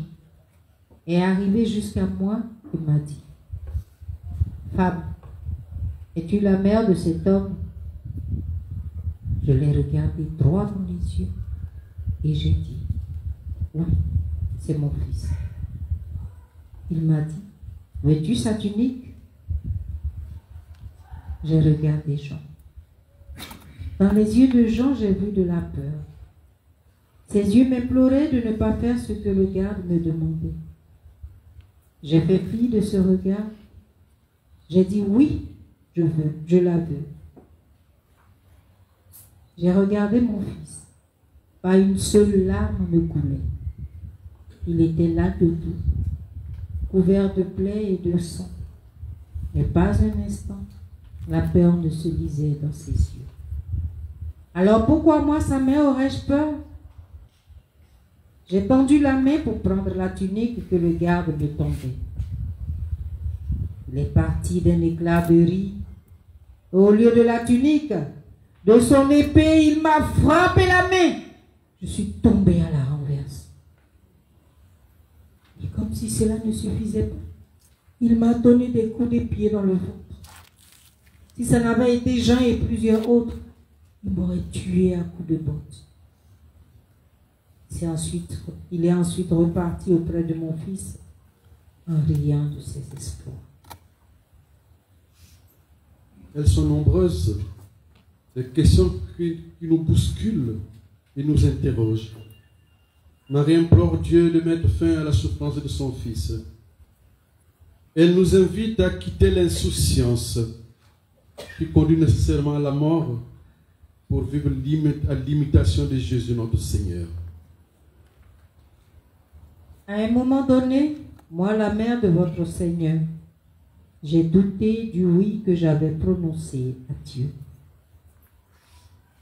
et est arrivé jusqu'à moi et m'a dit: Femme, es-tu la mère de cet homme? Je l'ai regardé droit dans les yeux et j'ai dit: Oui, c'est mon fils. Il m'a dit: Veux-tu sa tunique? J'ai regardé Jean. Dans les yeux de Jean, j'ai vu de la peur. Ses yeux m'imploraient de ne pas faire ce que le garde me demandait. J'ai fait fi de ce regard. J'ai dit: Oui, je la veux. J'ai regardé mon fils. Pas une seule larme ne coulait. Il était là debout, couvert de plaies et de sang. Mais pas un instant, la peur ne se lisait dans ses yeux. Alors pourquoi moi, sa mère, aurais-je peur? J'ai tendu la main pour prendre la tunique que le garde me tendait. Il est parti d'un éclat de rire. Au lieu de la tunique, de son épée, il m'a frappé la main. Je suis tombé à la renverse. Et comme si cela ne suffisait pas, il m'a donné des coups de pied dans le ventre. Si ça n'avait été Jean et plusieurs autres, il m'aurait tué à coups de botte. Il est ensuite reparti auprès de mon fils en riant de ses espoirs. Elles sont nombreuses, les questions qui nous bousculent et nous interrogent. Marie implore Dieu de mettre fin à la souffrance de son fils. Elle nous invite à quitter l'insouciance qui conduit nécessairement à la mort pour vivre à l'imitation de Jésus notre Seigneur. À un moment donné, moi, la mère de votre Seigneur, j'ai douté du oui que j'avais prononcé à Dieu.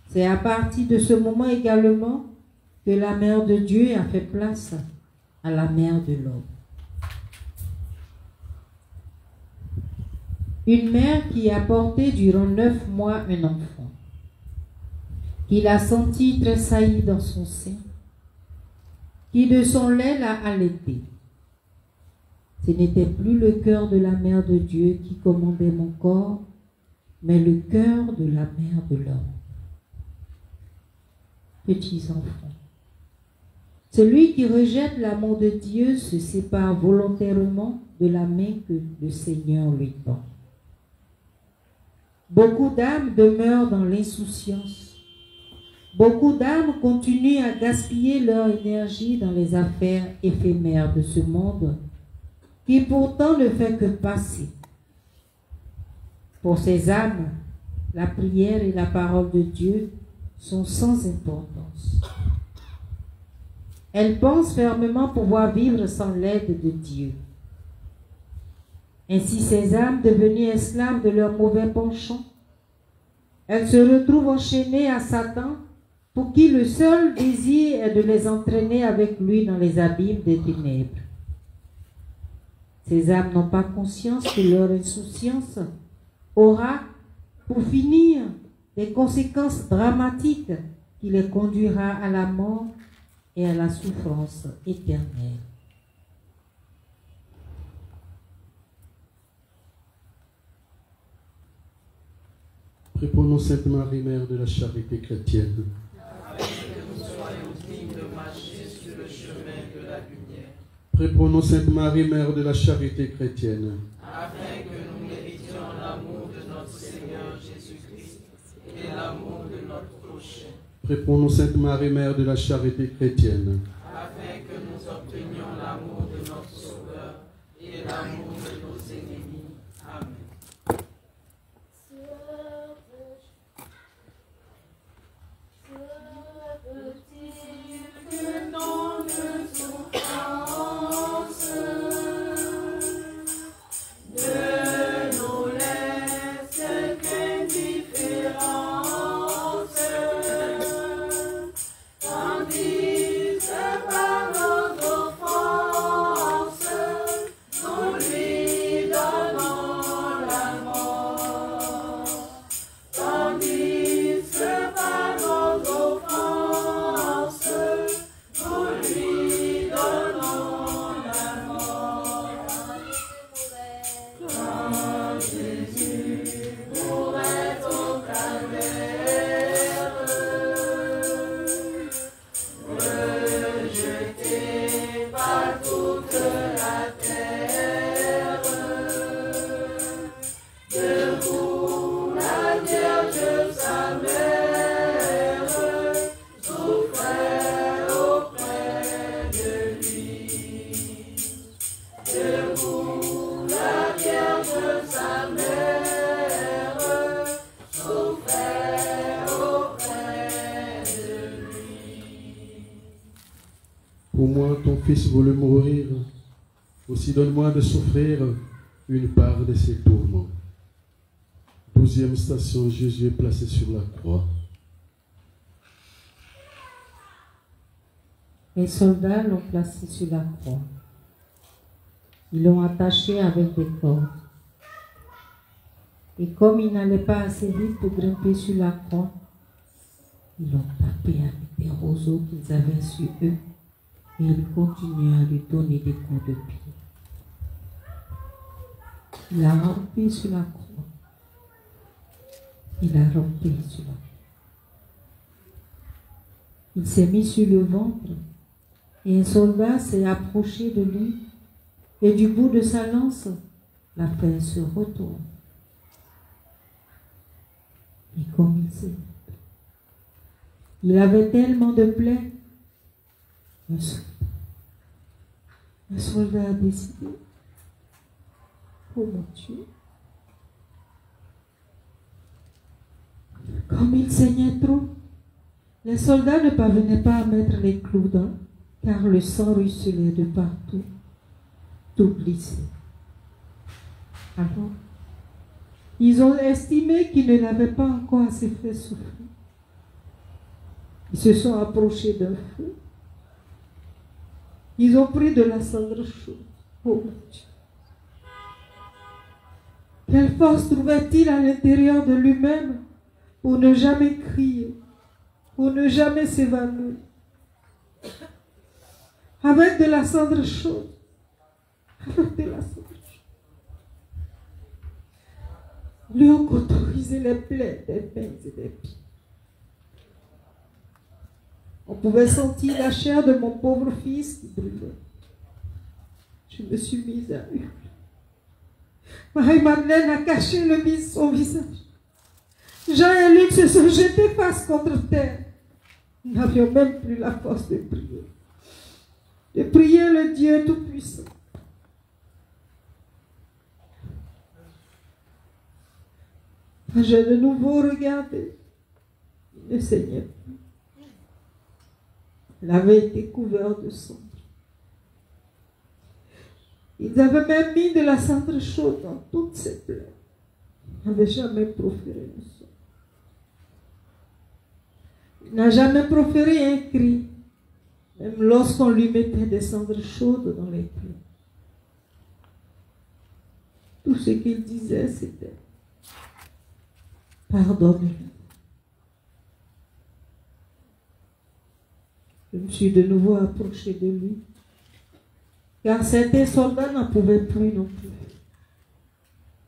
C'est à partir de ce moment également que la mère de Dieu a fait place à la mère de l'homme. Une mère qui a porté durant 9 mois un enfant, qui l'a senti tressaillir dans son sein, qui de son lait l'a allaité. Ce n'était plus le cœur de la mère de Dieu qui commandait mon corps, mais le cœur de la mère de l'homme. Petits enfants, celui qui rejette l'amour de Dieu se sépare volontairement de la main que le Seigneur lui tend. Beaucoup d'âmes demeurent dans l'insouciance. Beaucoup d'âmes continuent à gaspiller leur énergie dans les affaires éphémères de ce monde, qui pourtant ne fait que passer. Pour ces âmes, la prière et la parole de Dieu sont sans importance. Elles pensent fermement pouvoir vivre sans l'aide de Dieu. Ainsi, ces âmes, devenues esclaves de leur mauvais penchant, elles se retrouvent enchaînées à Satan, pour qui le seul désir est de les entraîner avec lui dans les abîmes des ténèbres. Ces âmes n'ont pas conscience que leur insouciance aura, pour finir, des conséquences dramatiques qui les conduira à la mort et à la souffrance éternelle. Prie pour nous, Sainte Marie, Mère de la charité chrétienne. Afin que nous soyons dignes de marcher sur le chemin de la lumière. Prie pour nous, Sainte Marie, Mère de la charité chrétienne. Afin que nous méritions l'amour de notre Seigneur Jésus-Christ et l'amour de notre prochain. Prie pour nous, Sainte Marie, Mère de la charité chrétienne. Afin que nous obtenions l'amour de notre Sauveur et l'amour de nos ennemis. Amen. Petit ton Fils voulu mourir, aussi donne-moi de souffrir une part de ses tourments. 12e station, Jésus est placé sur la croix. Les soldats l'ont placé sur la croix. Ils l'ont attaché avec des cordes. Et comme il n'allait pas assez vite pour grimper sur la croix, ils l'ont tapé avec des roseaux qu'ils avaient sur eux et ils continuaient à lui donner des coups de pied. Il a rampé sur la croix. Il a rampé sur la croix. Il s'est mis sur le ventre et un soldat s'est approché de lui et du bout de sa lance, la peine se retourne. Et comme il avait tellement de plaies, un soldat a décidé pour me tuer. Comme il saignait trop, les soldats ne parvenaient pas à mettre les clous dans, car le sang ruisselait de partout, tout glissait. Alors, ils ont estimé qu'il ne l'avait pas encore assez fait souffrir. Ils se sont approchés d'un feu. Ils ont pris de la cendre chaude. Oh mon Dieu! Quelle force trouvait-il à l'intérieur de lui-même pour ne jamais crier, pour ne jamais s'évanouir? Avec de la cendre chaude. Avec de la cendre chaude. Lui ont cauterisé les plaies des mains et des pieds. On pouvait sentir la chair de mon pauvre fils qui brûlait. Je me suis mise à hurler. Marie-Madeleine a caché son visage. Jean et Luc se sont jetés face contre terre. Nous n'avions même plus la force de prier. De prier le Dieu Tout-Puissant. J'ai de nouveau regardé. Il ne saignait plus. Il avait été couvert de sang. Ils avaient même mis de la cendre chaude dans toutes ses plaies. Il n'avait jamais proféré un son. Il n'a jamais proféré un cri, même lorsqu'on lui mettait des cendres chaudes dans les plaies. Tout ce qu'il disait, c'était « Pardonne-le ». Je me suis de nouveau approché de lui, car certains soldats n'en pouvaient plus non plus.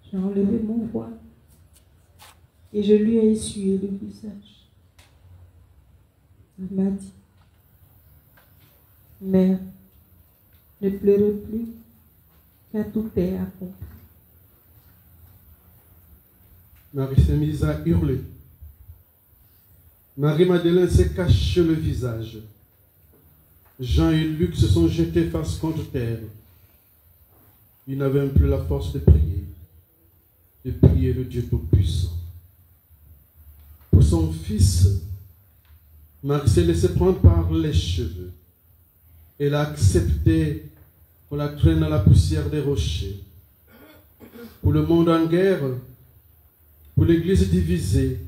J'ai enlevé mon voile et je lui ai essuyé le visage. Il m'a dit, « Mère, ne pleurez plus, car tout est accompli. » Marie s'est mise à hurler. Marie-Madeleine s'est caché le visage. Jean et Luc se sont jetés face contre terre. Ils n'avaient même plus la force de prier le Dieu Tout-Puissant. Pour son fils, Marie s'est laissée prendre par les cheveux. Elle a accepté qu'on la traîne dans la poussière des rochers. Pour le monde en guerre, pour l'Église divisée,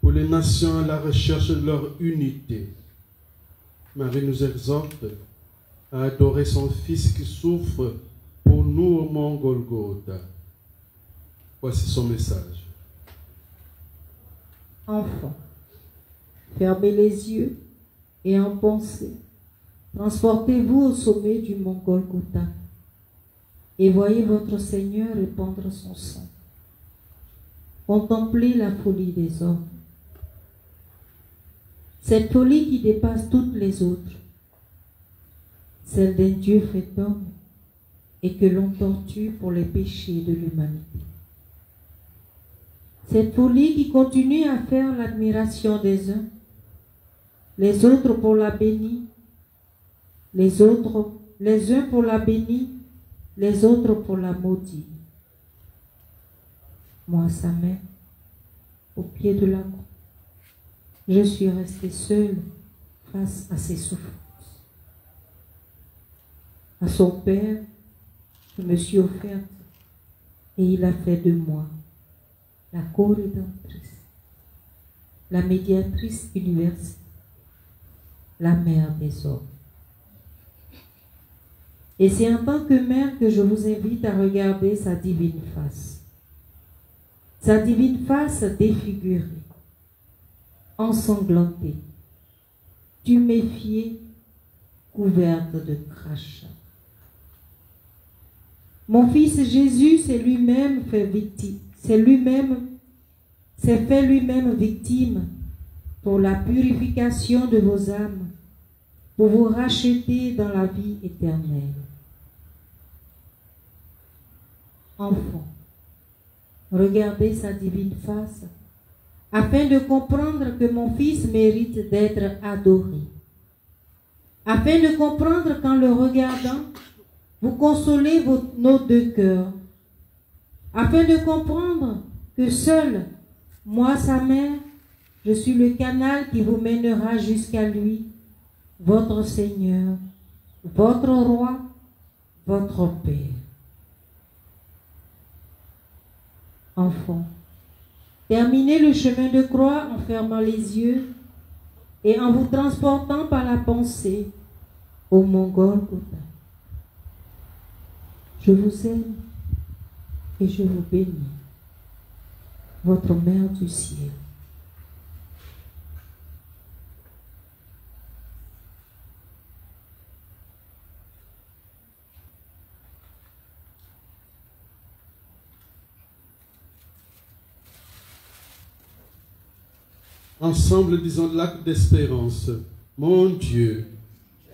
pour les nations à la recherche de leur unité, Marie nous exhorte à adorer son Fils qui souffre pour nous au mont Golgotha. Voici son message. Enfants, fermez les yeux et en pensée, transportez-vous au sommet du mont Golgotha et voyez votre Seigneur répandre son sang. Contemplez la folie des hommes. Cette folie qui dépasse toutes les autres, celle d'un Dieu fait homme et que l'on torture pour les péchés de l'humanité. Cette folie qui continue à faire l'admiration des uns, les autres pour la bénir, les uns pour la bénir, les autres pour la maudire. Moi, sa mère, au pied de la croix, je suis restée seule face à ses souffrances. À son père, je me suis offerte et il a fait de moi la co-rédemptrice, la médiatrice universelle, la mère des hommes. Et c'est en tant que mère que je vous invite à regarder sa divine face. Sa divine face défigurée, ensanglantée, tuméfiée, couverte de crachats. Mon fils Jésus s'est fait lui-même victime pour la purification de vos âmes, pour vous racheter dans la vie éternelle. Enfants, regardez sa divine face, afin de comprendre que mon fils mérite d'être adoré, afin de comprendre qu'en le regardant, vous consolez nos deux cœurs, afin de comprendre que seul, moi sa mère, je suis le canal qui vous mènera jusqu'à lui, votre Seigneur, votre Roi, votre Père. Enfants, terminez le chemin de croix en fermant les yeux et en vous transportant par la pensée au mont Golgotha. Je vous aime et je vous bénis, votre Mère du ciel. Ensemble, disons l'acte d'espérance. Mon Dieu,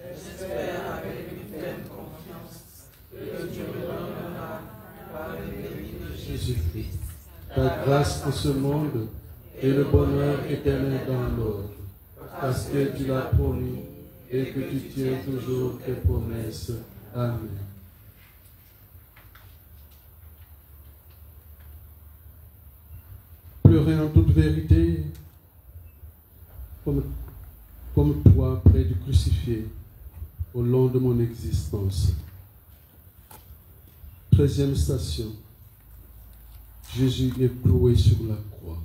j'espère avec une pleine confiance que Dieu me donnera par le mérite de Jésus-Christ ta grâce en ce monde et le bonheur éternel dans l'autre, parce que tu l'as promis et que tu tiens toujours tes promesses. Amen. Pleurez en toute vérité, comme toi près du crucifié, au long de mon existence. 13e station. Jésus est cloué sur la croix.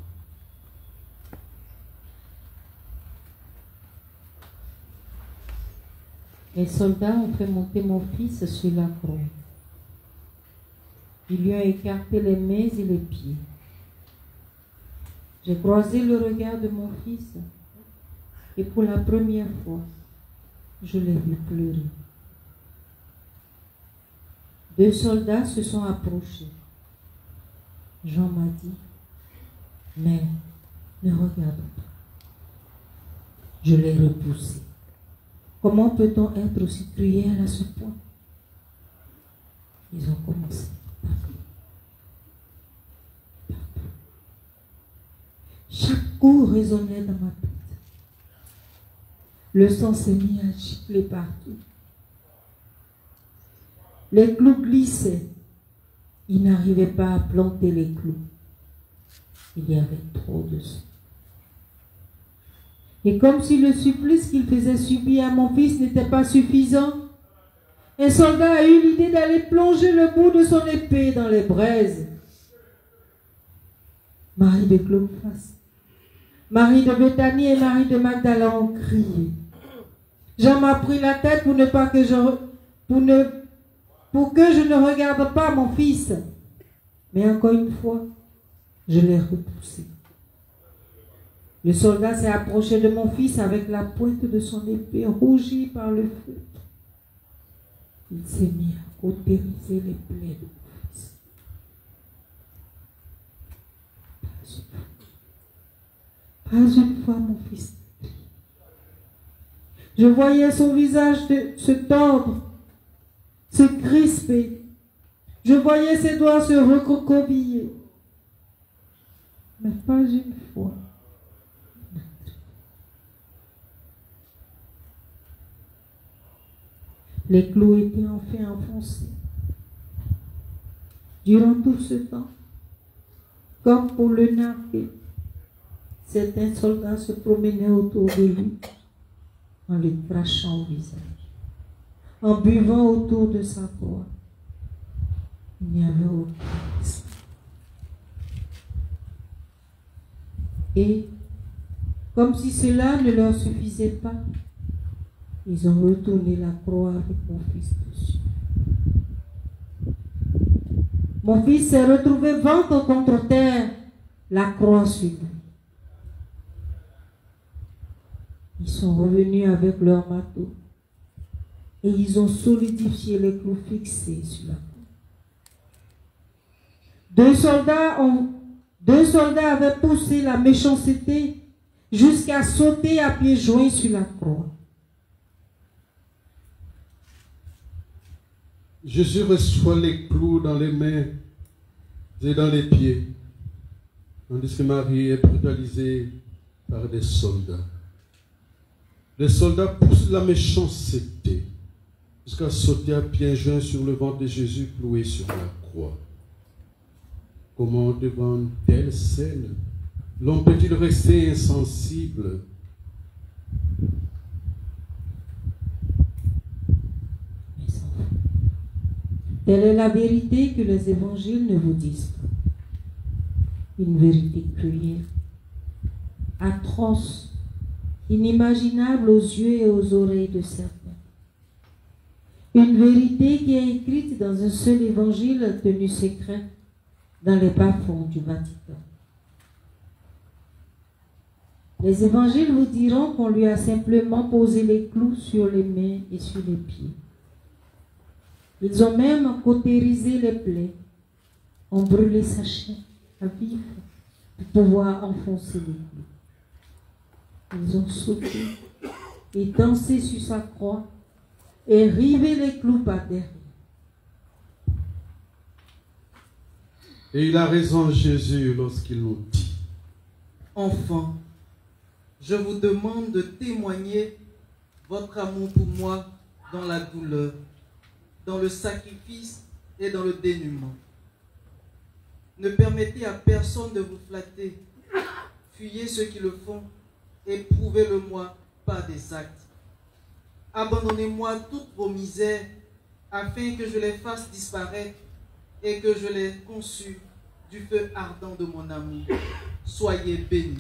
Les soldats ont fait monter mon fils sur la croix. Ils lui ont écarté les mains et les pieds. J'ai croisé le regard de mon fils et pour la première fois, je l'ai vu pleurer. 2 soldats se sont approchés. Jean m'a dit, mais ne regarde pas. Je l'ai repoussé. Comment peut-on être aussi cruel à ce point? Ils ont commencé. Chaque coup résonnait dans ma tête. Le sang s'est mis à gicler partout. Les clous glissaient. Il n'arrivait pas à planter les clous. Il y avait trop de sang. Et comme si le supplice qu'il faisait subir à mon fils n'était pas suffisant, un soldat a eu l'idée d'aller plonger le bout de son épée dans les braises. Marie de Clopas, Marie de Béthanie et Marie de Magdala ont crié. Jean m'a pris la tête pour que je ne regarde pas mon fils. Mais encore une fois, je l'ai repoussé. Le soldat s'est approché de mon fils avec la pointe de son épée, rougie par le feu. Il s'est mis à cautériser les plaies de mon fils. Pas une fois, mon fils. Je voyais son visage se tordre, se crisper. Je voyais ses doigts se recroqueviller. Mais pas une fois. Les clous étaient enfin enfoncés. Durant tout ce temps, comme pour le narguer, certains soldats se promenaient autour de lui en lui crachant au visage, en buvant autour de sa croix. Il n'y avait aucun esprit. Et comme si cela ne leur suffisait pas, ils ont retourné la croix avec mon fils dessus. Mon fils s'est retrouvé ventre contre terre, la croix sur lui. Ils sont revenus avec leur marteau et ils ont solidifié les clous fixés sur la croix. Deux soldats avaient poussé la méchanceté jusqu'à sauter à pieds joints sur la croix. Jésus reçoit les clous dans les mains et dans les pieds, tandis que Marie est brutalisée par des soldats. Les soldats poussent la méchanceté jusqu'à sauter à pieds joints sur le ventre de Jésus cloué sur la croix. Comment devant une telle scène, l'homme peut-il rester insensible? Telle est la vérité que les évangiles ne vous disent pas. Une vérité cruelle, atroce, inimaginable aux yeux et aux oreilles de certains. Une vérité qui est écrite dans un seul évangile tenu secret dans les bas-fonds du Vatican. Les évangiles vous diront qu'on lui a simplement posé les clous sur les mains et sur les pieds. Ils ont même cautérisé les plaies, ont brûlé sa chair à vif pour pouvoir enfoncer les clous. Ils ont sauté et dansé sur sa croix et rivé les clous par derrière. Et il a raison Jésus lorsqu'il nous dit: Enfants, je vous demande de témoigner votre amour pour moi dans la douleur, dans le sacrifice et dans le dénuement. Ne permettez à personne de vous flatter. Fuyez ceux qui le font et prouvez-le moi par des actes. Abandonnez-moi toutes vos misères afin que je les fasse disparaître et que je les consume du feu ardent de mon amour. Soyez bénis.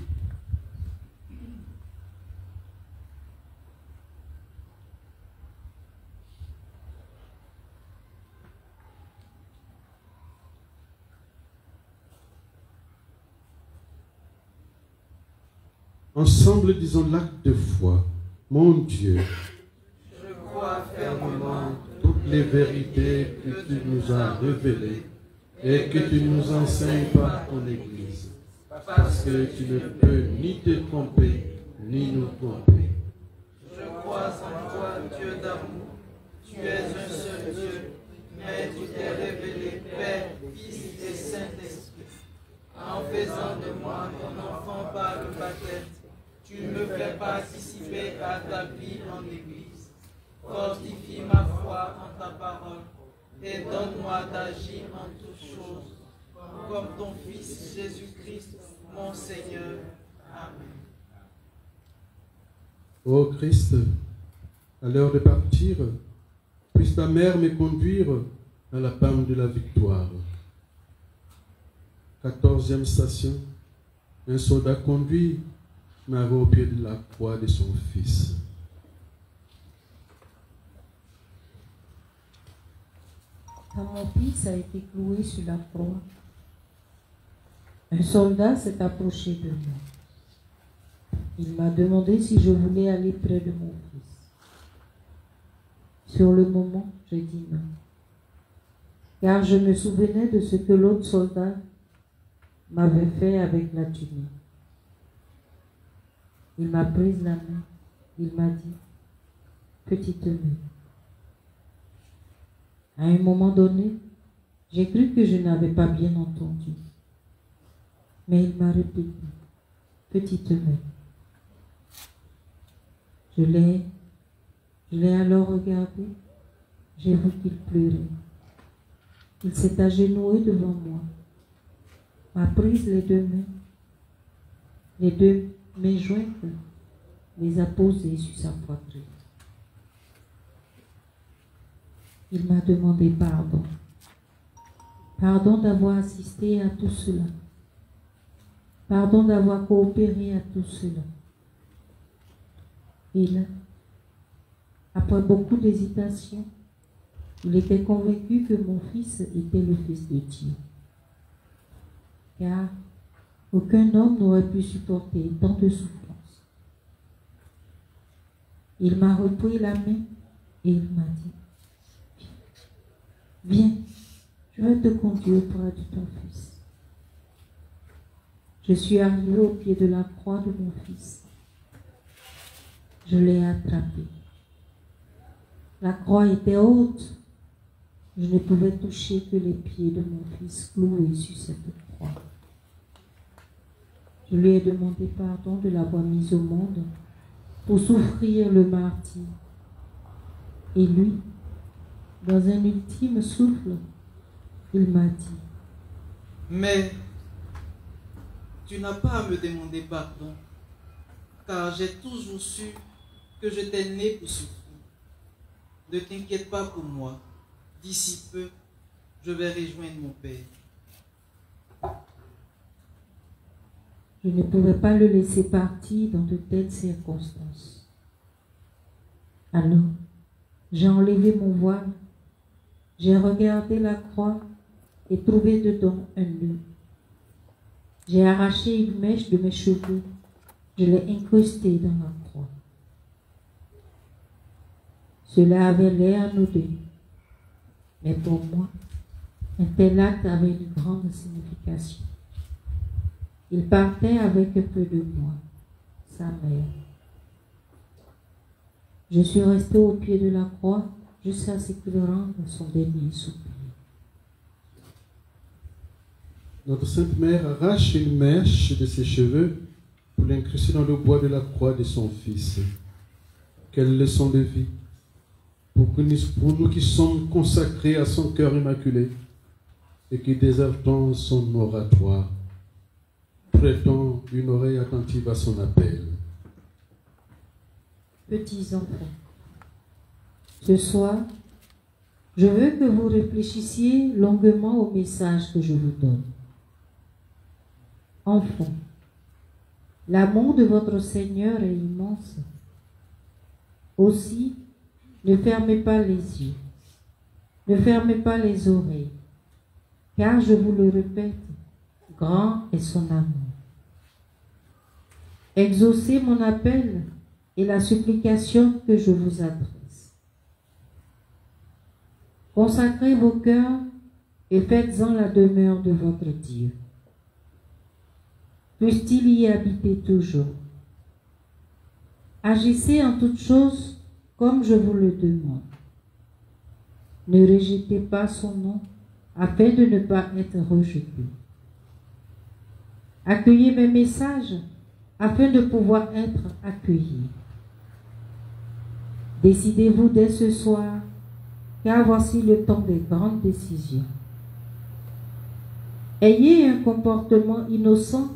Ensemble, disons l'acte de foi. Mon Dieu, Je crois fermement toutes les vérités que tu nous as révélées et que tu nous enseignes par ton Église, parce que tu ne peux ni te tromper, ni nous tromper. Je crois en toi, Dieu d'amour. Tu es un seul Dieu, mais tu t'es révélé Père, Fils et Saint-Esprit. En faisant de moi ton enfant par le baptême, tu me fais participer à ta vie en Église. Fortifie ma foi en ta parole et donne-moi d'agir en toutes choses, comme ton Fils Jésus-Christ, mon Seigneur. Amen. Ô Christ, à l'heure de partir, puisse ta mère me conduire à la palme de la victoire. 14e station, un soldat conduit Marie au pied de la croix de son fils. Quand mon fils a été cloué sur la croix, un soldat s'est approché de moi. Il m'a demandé si je voulais aller près de mon fils. Sur le moment, j'ai dit non, car je me souvenais de ce que l'autre soldat m'avait fait avec la tunique. Il m'a prise la main, il m'a dit: petite main. À un moment donné, j'ai cru que je n'avais pas bien entendu. Mais il m'a répété: petite main. Je l'ai alors regardé, j'ai vu qu'il pleurait. Il s'est agenouillé devant moi, m'a prise les deux mains jointes, les a posées sur sa poitrine. Il m'a demandé pardon. Pardon d'avoir assisté à tout cela. Pardon d'avoir coopéré à tout cela. Après beaucoup d'hésitation, il était convaincu que mon fils était le Fils de Dieu. Car aucun homme n'aurait pu supporter tant de souffrances. Il m'a repris la main et il m'a dit, viens, je vais te conduire auprès de ton fils. Je suis arrivé au pied de la croix de mon fils. Je l'ai attrapé. La croix était haute. Je ne pouvais toucher que les pieds de mon fils cloués sur cette croix. Je lui ai demandé pardon de l'avoir mis au monde pour souffrir le martyre. Et lui, dans un ultime souffle, il m'a dit, mais tu n'as pas à me demander pardon, car j'ai toujours su que je t'ai né pour souffrir. Ne t'inquiète pas pour moi. D'ici peu, je vais rejoindre mon Père. Je ne pouvais pas le laisser partir dans de telles circonstances. Alors, j'ai enlevé mon voile, j'ai regardé la croix et trouvé dedans un nœud. J'ai arraché une mèche de mes cheveux, je l'ai incrustée dans la croix. Cela avait l'air anodin, mais pour moi, un tel acte avait une grande signification. Il partait avec un peu de moi, sa mère. Je suis restée au pied de la croix jusqu'à ce qu'il rende son dernier soupir. Notre Sainte Mère arrache une mèche de ses cheveux pour l'incruster dans le bois de la croix de son Fils. Quelle leçon de vie pour nous qui sommes consacrés à son cœur immaculé et qui désertons son oratoire. Prêtons une oreille attentive à son appel. Petits enfants, ce soir, je veux que vous réfléchissiez longuement au message que je vous donne. Enfants, l'amour de votre Seigneur est immense. Aussi, ne fermez pas les yeux, ne fermez pas les oreilles, car je vous le répète, grand est son amour. Exaucez mon appel et la supplication que je vous adresse. Consacrez vos cœurs et faites-en la demeure de votre Dieu. Puisse-t-il y habiter toujours. Agissez en toutes choses comme je vous le demande. Ne rejetez pas son nom afin de ne pas être rejeté. Accueillez mes messages afin de pouvoir être accueillis. Décidez-vous dès ce soir, car voici le temps des grandes décisions. Ayez un comportement innocent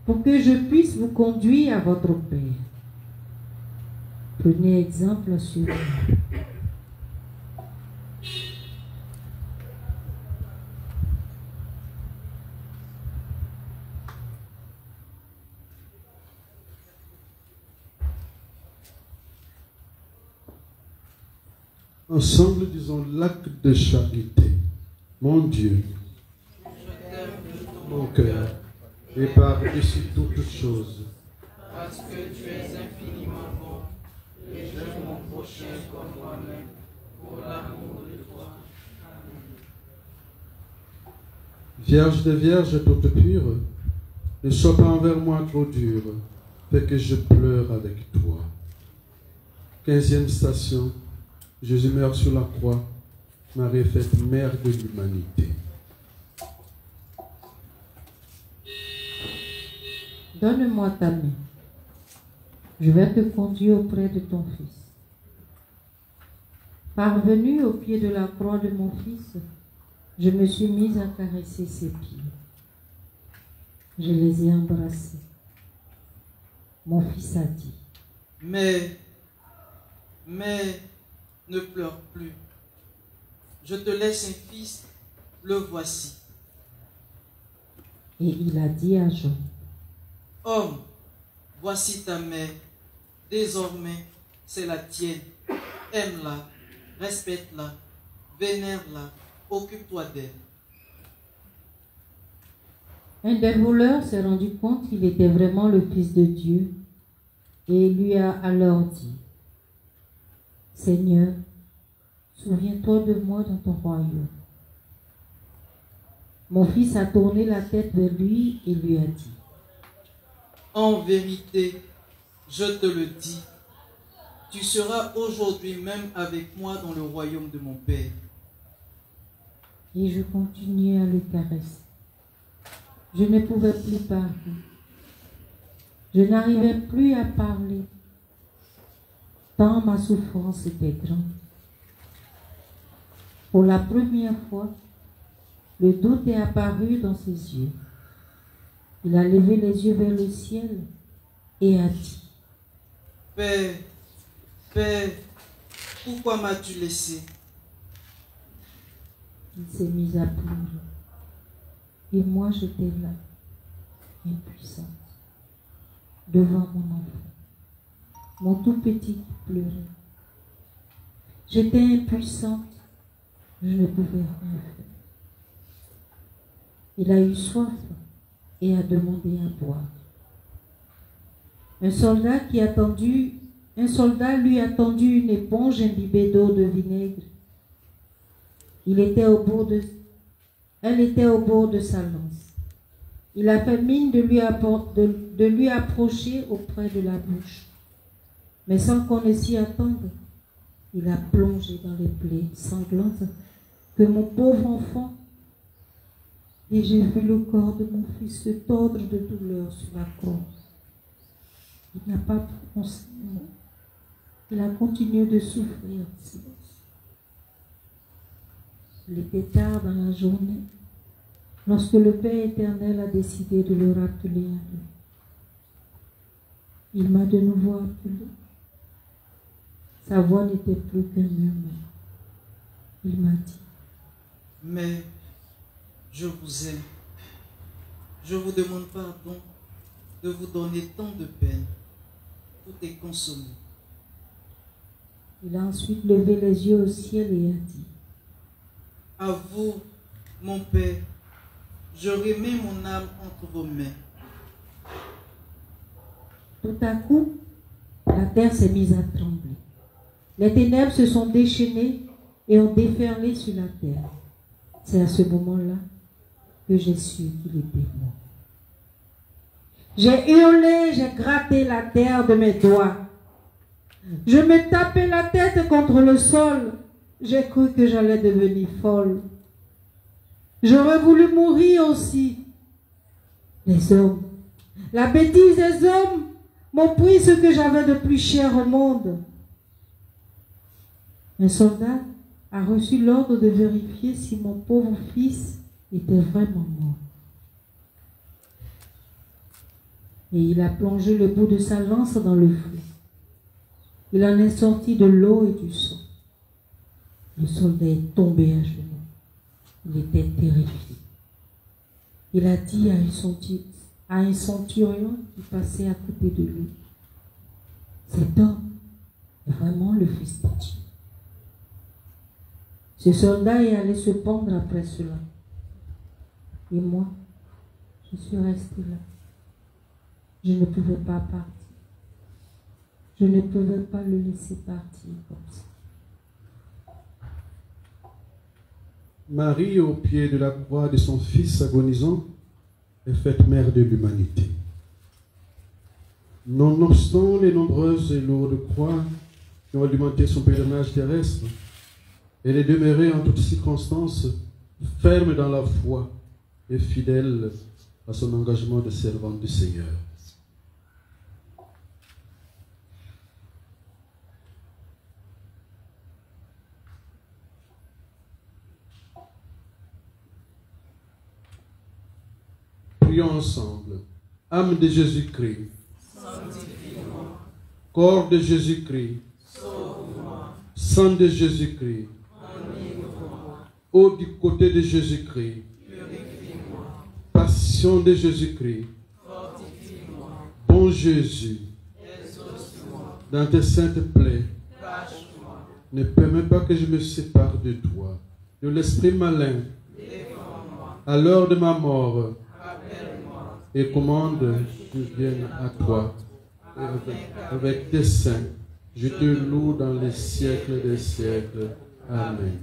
pour que je puisse vous conduire à votre Père. Prenez exemple sur moi. Ensemble, disons l'acte de charité. Mon Dieu, mon cœur, et par-dessus toutes choses, parce que tu es infiniment bon, et j'aime mon prochain comme moi-même, pour l'amour de toi. Amen. Vierge des Vierges toute pure, ne sois pas envers moi trop dure, fais que je pleure avec toi. 15e station, Jésus meurt sur la croix, Marie est faite mère de l'humanité. Donne-moi ta main. Je vais te conduire auprès de ton Fils. Parvenu au pied de la croix de mon Fils, je me suis mise à caresser ses pieds. Je les ai embrassés. Mon Fils a dit, Mais, ne pleure plus. je te laisse un fils, le voici. Et il a dit à Jean, Homme, voici ta mère, désormais c'est la tienne. Aime-la, respecte-la, vénère-la, occupe-toi d'elle. un des voleurs s'est rendu compte qu'il était vraiment le Fils de Dieu et lui a alors dit, Seigneur, souviens-toi de moi dans ton royaume. Mon fils a tourné la tête vers lui et lui a dit, En vérité, je te le dis, tu seras aujourd'hui même avec moi dans le royaume de mon Père. et je continuais à le caresser. Je ne pouvais plus parler. Je n'arrivais plus à parler, tant ma souffrance était grande. Pour la première fois, le doute est apparu dans ses yeux. Il a levé les yeux vers le ciel et a dit, Père, Père, pourquoi m'as-tu laissé? il s'est mis à pleurer. Et moi, j'étais là, impuissante, devant mon enfant, mon tout petit qui pleurait. J'étais impuissante, je ne pouvais rien faire. Il a eu soif et a demandé à boire. Un soldat lui a tendu une éponge imbibée d'eau de vinaigre. Elle était au bord de sa lance. Il a fait mine de lui approcher auprès de la bouche. Mais sans qu'on ne s'y attende, il a plongé dans les plaies sanglantes que mon pauvre enfant, et j'ai vu le corps de mon fils se tordre de douleur sur la corde. Il n'a pas prononcé un mot. Il a continué de souffrir en silence. Il était tard dans la journée, lorsque le Père éternel a décidé de le rappeler à lui. Il m'a de nouveau appelé. Sa voix n'était plus qu'un murmure. Il m'a dit, Mais je vous aime. Je vous demande pardon de vous donner tant de peine. Tout est consommé. il a ensuite levé les yeux au ciel et a dit, À vous, mon Père, je remets mon âme entre vos mains. tout à coup, la terre s'est mise à trembler. Les ténèbres se sont déchaînées et ont déferlé sur la terre. C'est à ce moment-là que j'ai su qu'il était mort. J'ai hurlé, j'ai gratté la terre de mes doigts. Je me tapais la tête contre le sol. J'ai cru que j'allais devenir folle. J'aurais voulu mourir aussi. Les hommes, la bêtise des hommes m'ont pris ce que j'avais de plus cher au monde. Un soldat a reçu l'ordre de vérifier si mon pauvre fils était vraiment mort. Et il a plongé le bout de sa lance dans le feu. Il en est sorti de l'eau et du sang. Le soldat est tombé à genoux. Il était terrifié. Il a dit à un centurion qui passait à côté de lui, cet homme est vraiment le Fils de Dieu. Ce soldat est allé se pendre après cela. Et moi, je suis restée là. Je ne pouvais pas partir. Je ne pouvais pas le laisser partir comme ça. Marie, au pied de la croix de son fils agonisant, est faite mère de l'humanité. Nonobstant les nombreuses et lourdes croix qui ont alimenté son pèlerinage terrestre, elle est demeurée en toutes circonstances ferme dans la foi et fidèle à son engagement de servante du Seigneur. Prions ensemble. Âme de Jésus-Christ, Sanctifie-moi, corps de Jésus-Christ, sauve-moi, sang de Jésus-Christ, enivre-moi, Ô du côté de Jésus-Christ, purifie-moi. passion de Jésus-Christ, Fortifie-moi. bon Jésus, Exauce-moi. dans tes saintes plaies, Cache-moi. ne permets pas que je me sépare de toi, de l'esprit malin, Défends-moi. à l'heure de ma mort, Appelle-moi. et commande que je vienne à toi. Et avec tes saints, je te loue dans les siècles des siècles. Amen.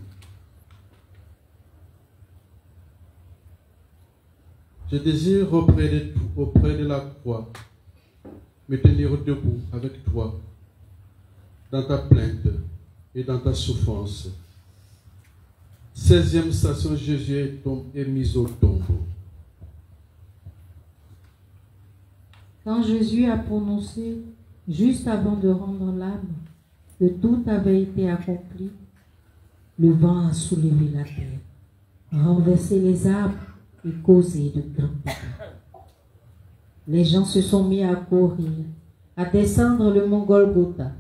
Je désire auprès de la croix me tenir debout avec toi dans ta plainte et dans ta souffrance. 16e station, Jésus est mis au tombeau. Quand Jésus a prononcé, juste avant de rendre l'âme, que tout avait été accompli, le vent a soulevé la terre, renversé les arbres et causé de grands dégâts. Les gens se sont mis à courir, à descendre le mont Golgotha,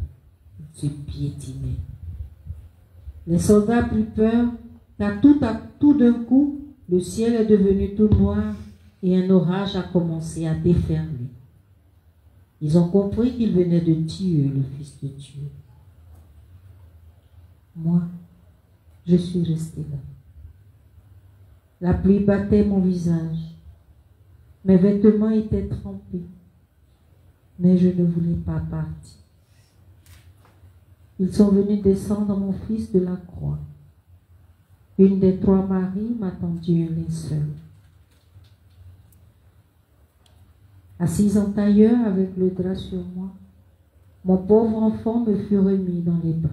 se piétiner. Les soldats prirent peur, car tout d'un coup, le ciel est devenu tout noir et un orage a commencé à déferler. Ils ont compris qu'ils venaient de tuer le Fils de Dieu. Moi, je suis resté là. La pluie battait mon visage. Mes vêtements étaient trempés. Mais je ne voulais pas partir. Ils sont venus descendre mon fils de la croix. Une des 3 Maries m'a tendu un linceul. Assise en tailleur avec le drap sur moi, mon pauvre enfant me fut remis dans les bras.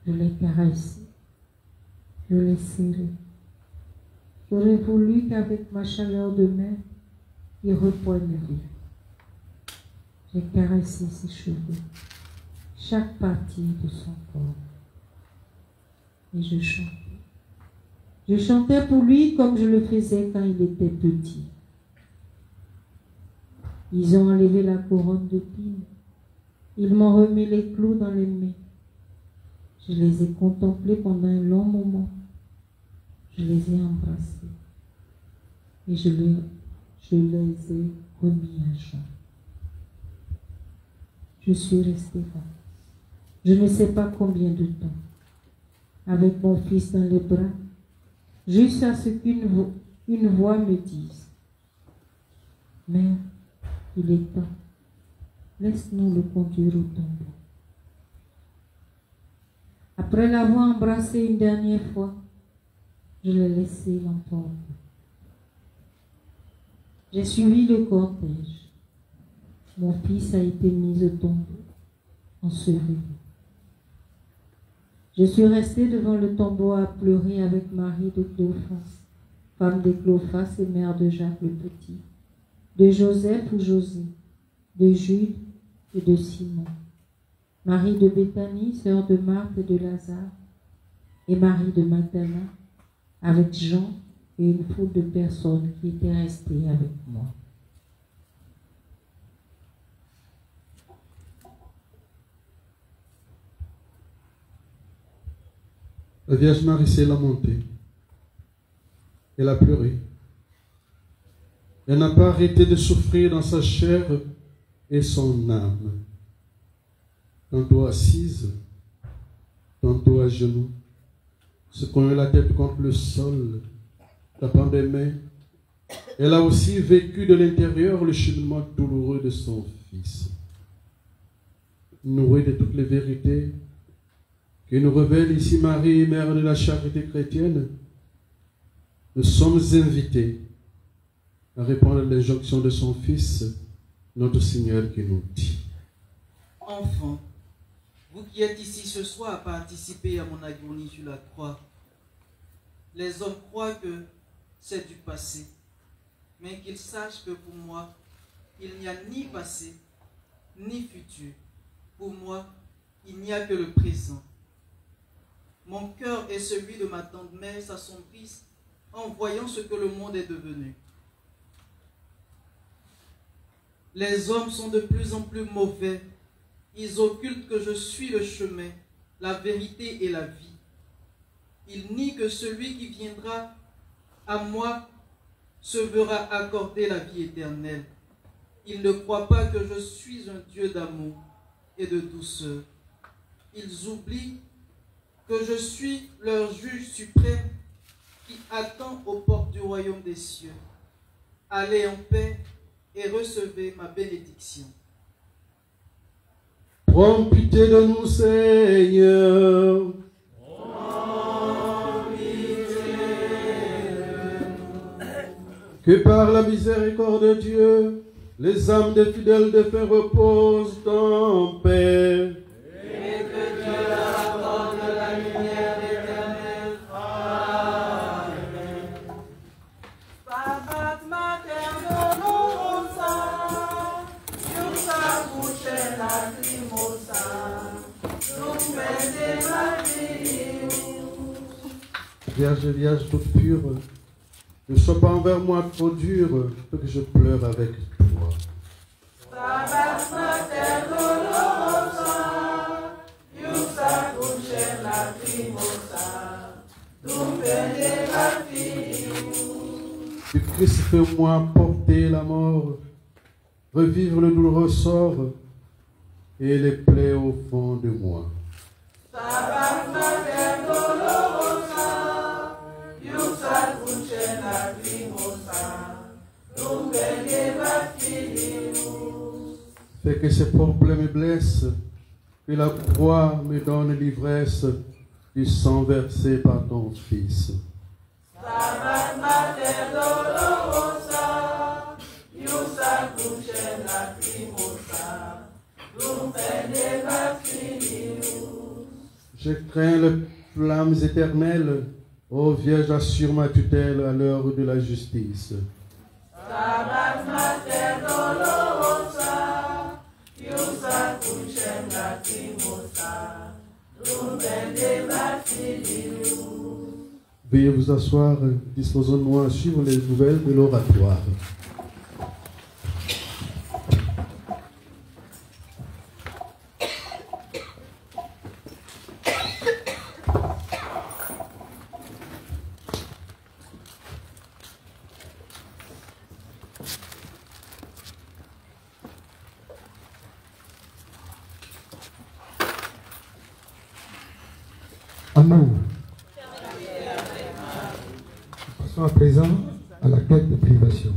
Je l'ai caressé, je l'ai serré. J'aurais voulu qu'avec ma chaleur de mère, il reprenne vie. J'ai caressé ses cheveux, chaque partie de son corps. Et je chantais. Je chantais pour lui comme je le faisais quand il était petit. Ils ont enlevé la couronne d'épines. Ils m'ont remis les clous dans les mains. Je les ai contemplés pendant un long moment. Je les ai embrassés. Et je les ai remis à jour. Je suis restée là. Je ne sais pas combien de temps. Avec mon fils dans les bras, jusqu'à ce qu'une voix me dise: Mère, il est temps. Laisse-nous le conduire au tombeau. Après l'avoir embrassé une dernière fois, je l'ai laissé l'emporter. J'ai suivi le cortège. Mon fils a été mis au tombeau, enseveli. Je suis restée devant le tombeau à pleurer avec Marie de Cléophas, femme de Cléophas et mère de Jacques le Petit, de Joseph ou José, de Jude et de Simon, Marie de Béthanie, sœur de Marthe et de Lazare, et Marie de Magdala, avec Jean et une foule de personnes qui étaient restées avec moi. La Vierge Marie s'est lamentée. Elle a pleuré. Elle n'a pas arrêté de souffrir dans sa chair et son âme. Tantôt assise, tantôt à genoux, secouant la tête contre le sol, tapant des mains. Elle a aussi vécu de l'intérieur le cheminement douloureux de son Fils. Nourrie de toutes les vérités que nous révèle ici Marie, mère de la charité chrétienne, nous sommes invités à répondre à l'injonction de son Fils, notre Seigneur, qui nous dit: Enfants, vous qui êtes ici ce soir à participer à mon agonie sur la croix, les hommes croient que c'est du passé, mais qu'ils sachent que pour moi, il n'y a ni passé, ni futur. Pour moi, il n'y a que le présent. Mon cœur et celui de ma tante mère s'assombrissent en voyant ce que le monde est devenu. Les hommes sont de plus en plus mauvais. Ils occultent que je suis le chemin, la vérité et la vie. Il nie que celui qui viendra à moi se verra accorder la vie éternelle. Ils ne croient pas que je suis un Dieu d'amour et de douceur. Ils oublient que je suis leur juge suprême qui attend aux portes du royaume des cieux. Allez en paix et recevez ma bénédiction. Prends pitié de nous, Seigneur. Que par la miséricorde de Dieu, les âmes des fidèles défunts reposent en paix. Et que Dieu leur accorde la lumière éternelle. Amen. Stabat mater dolorosa, iusa cruce lacrimosa, lumine Matrium. Vierge, Vierge toute pure, ne sois pas envers moi trop dur, pour que je pleure avec toi. Stabat mater dolorosa, iusa cruce lacrimosa, lumine Matrium. Du Christ, fais-moi porter la mort, revivre le douloureux sort et les plaies au fond de moi. Stabat mater dolorosa, iusa cruce lacrimosa, lumine Matrium. Fais que ces problèmes me blessent, que la croix me donne l'ivresse du sang versé par ton Fils. Stabat mater dolorosa, iusa cruce lacrimosa, lumine Matrium. Je crains les flammes éternelles, ô Vierge, assure ma tutelle à l'heure de la justice. Stabat mater dolorosa, iusa cruce lacrimosa, lumine Matrium. Veuillez vous asseoir, disposons-nous à suivre les nouvelles de l'oratoire. Amour. Passons à présent à la quête de privation.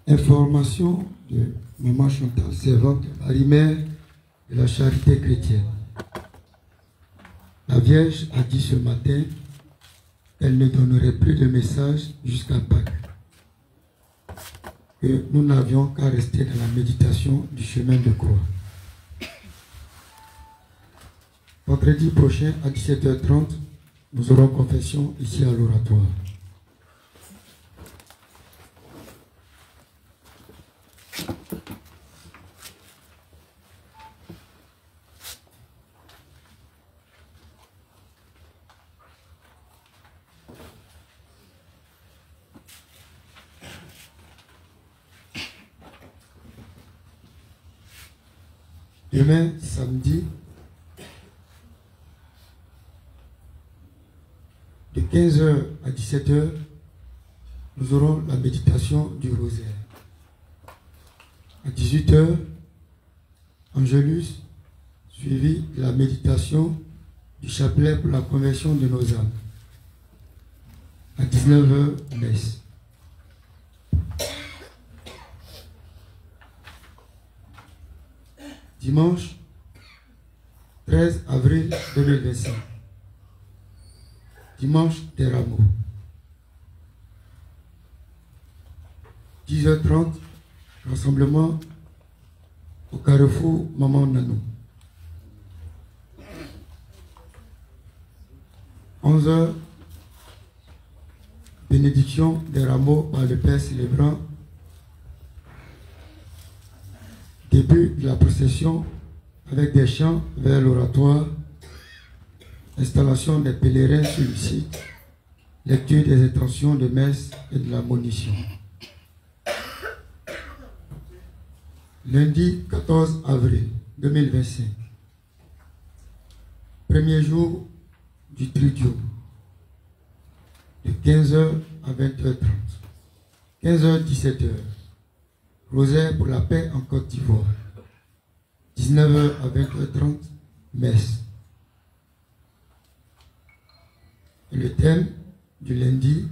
Information de Maman Chantal, servante Marie-Mère de la Charité chrétienne. La Vierge a dit ce matin qu'elle ne donnerait plus de message jusqu'à Pâques. Que nous n'avions qu'à rester dans la méditation du chemin de croix. Vendredi prochain à 17h30, nous aurons confession ici à l'oratoire. Demain, samedi, de 15h à 17h, nous aurons la méditation du rosaire. À 18h, Angélus, suivi de la méditation du chapelet pour la conversion de nos âmes. À 19h, messe. Dimanche 13 avril 2025. Dimanche des Rameaux. 10h30, rassemblement au carrefour Maman Nanou. 11h, bénédiction des rameaux par le Père célébrant. Début de la procession avec des chants vers l'oratoire, installation des pèlerins sur le site, lecture des intentions de messe et de la monition. Lundi 14 avril 2025, premier jour du Tridium, de 15h à 20h30, 15h-17h. Rosaire pour la paix en Côte d'Ivoire. 19h à 20h30, messe. Et le thème du lundi,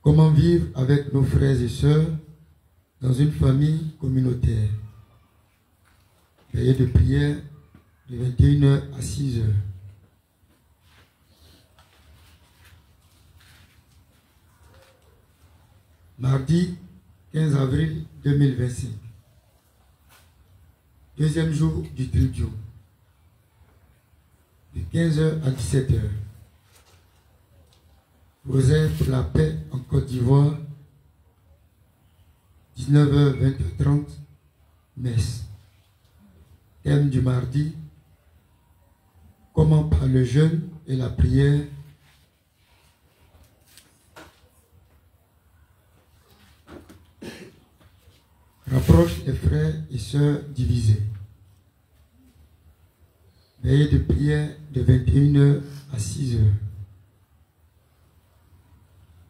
comment vivre avec nos frères et sœurs dans une famille communautaire. Veillée de prière de 21h à 6h. Mardi 15 avril 2025. Deuxième jour du Tridium. De 15h à 17h. Rosaire pour la paix en Côte d'Ivoire. 19h, 20h30. Messe. Thème du mardi. Comment par le jeûne et la prière rapproche les frères et sœurs divisés. Veillée de prière de 21h à 6h.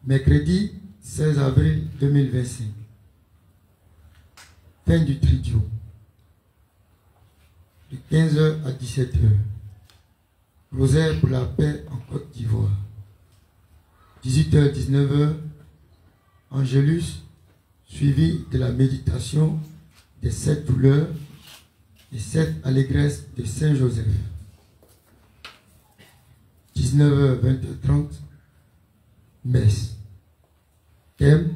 Mercredi 16 avril 2025. Fin du Tridium. De 15h à 17h. Rosaire pour la paix en Côte d'Ivoire. 18h-19h. Angélus suivi de la méditation des 7 douleurs et 7 allégresses de Saint Joseph. 19h, 20h30, messe. Thème,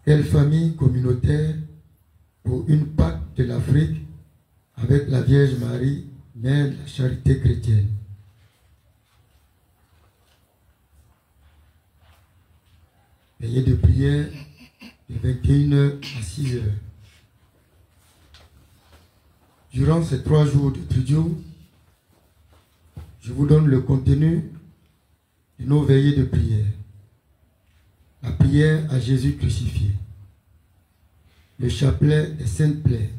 quelle famille communautaire pour une Pâque de l'Afrique avec la Vierge Marie, Mère de la Charité chrétienne. Veillée de prière de 21h à 6h. Durant ces 3 jours de Tridium, je vous donne le contenu de nos veillées de prière. La prière à Jésus crucifié. Le chapelet des saintes plaies.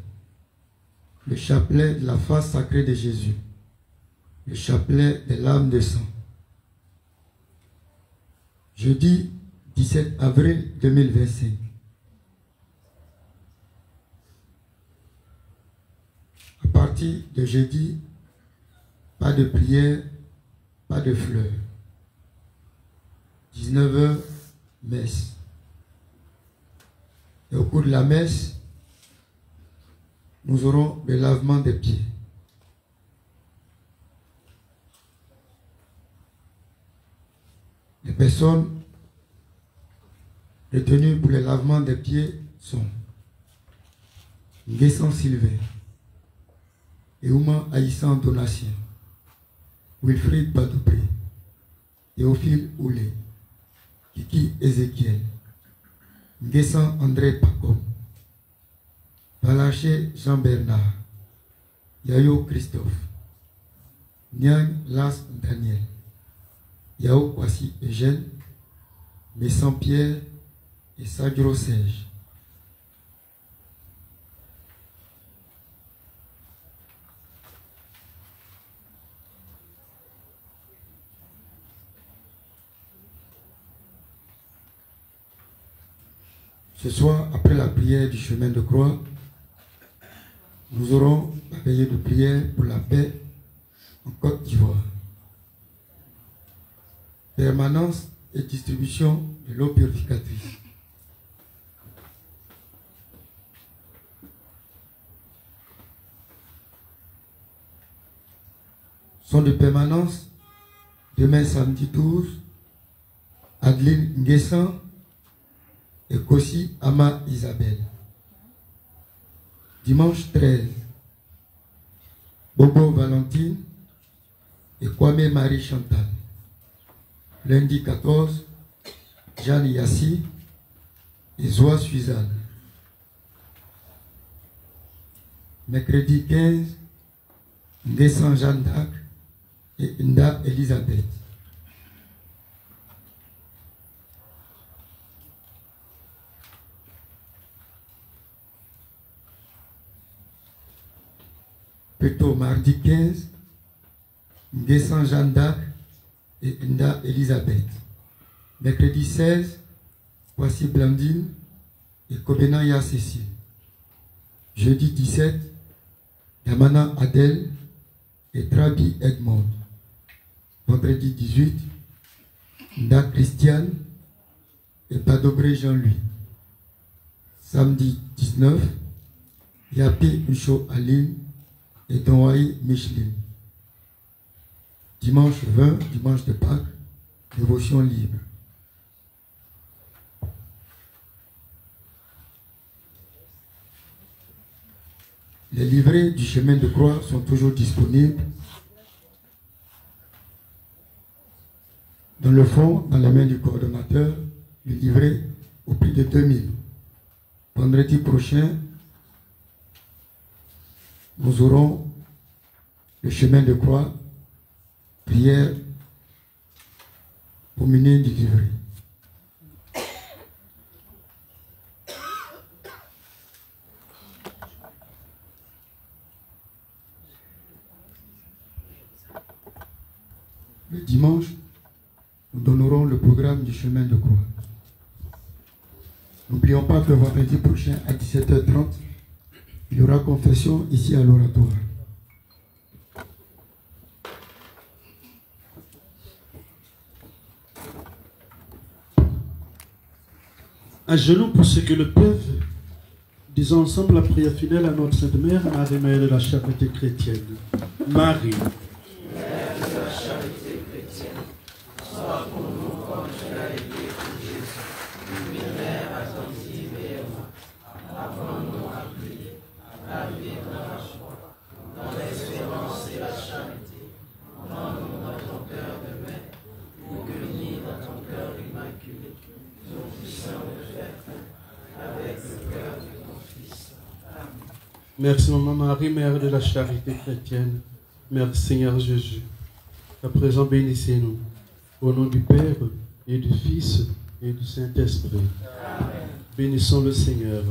Le chapelet de la face sacrée de Jésus. Le chapelet des larmes de sang. Jeudi 17 avril 2025. À partir de jeudi, pas de prière, pas de fleurs. 19h, messe. Et au cours de la messe, nous aurons le lavement des pieds. Les personnes retenues pour le lavement des pieds sont Nguessan Sylvain, Euma Aïssan Donatien, Wilfried Badopré, Théophile Oulé, Kiki Ézéchiel, Nguessan André Pacom, Balaché Jean-Bernard, Yayo Christophe, Niang Las Daniel, Yao Kwasi Eugène, Messan Pierre et Sadro Serge. Ce soir, après la prière du chemin de croix, nous aurons la veillée de prière pour la paix en Côte d'Ivoire. Permanence et distribution de l'eau purificatrice. Sont de permanence demain samedi 12, Adeline Nguessan et Kossi Ama Isabelle. Dimanche 13, Bobo Valentine et Kwame Marie Chantal. Lundi 14, Jeanne Yassi et Zoa Suzanne. Mercredi 15, Nguessan Jeanne d'Arc et Inda Elisabeth. Plutôt mardi 15, Nguessan Jeanne d'Arc et Inda Elisabeth. Mercredi 16, voici Blandine et Kobenaya Cécile. Jeudi 17, Yamana Adèle et Trabi Edmond. Vendredi 18, Nda Christiane et Padobré Jean-Louis. Samedi 19, Yapi Ucho Aline et Donwaï Micheline. Dimanche 20, dimanche de Pâques, dévotion libre. Les livrets du chemin de croix sont toujours disponibles dans le fond, dans les mains du coordonnateur, le livret au prix de 2000. Vendredi prochain, nous aurons le chemin de croix, prière pour mener du livret. Le dimanche, nous donnerons le programme du chemin de croix. N'oublions pas que vendredi prochain à 17h30, il y aura confession ici à l'oratoire. À genoux pour ceux qui le peuvent, disons ensemble la prière fidèle à notre Sainte Mère, Marie, Mère de la Charité chrétienne. Marie, Mère de la charité chrétienne, sois pour nous comme tu l'as été pour Jésus, une mère attentive et aimante. Apprends-nous à prier, à vivre dans la joie, dans l'espérance et la charité. Rends-nous dans ton cœur de mère, pour que unis dans ton cœur immaculé, nous puissions le faire avec le cœur de ton Fils. Amen. merci Maman Marie, Mère de la Charité chrétienne. Merci Seigneur Jésus. À présent, bénissez-nous. Au nom du Père et du Fils et du Saint-Esprit. Bénissons le Seigneur.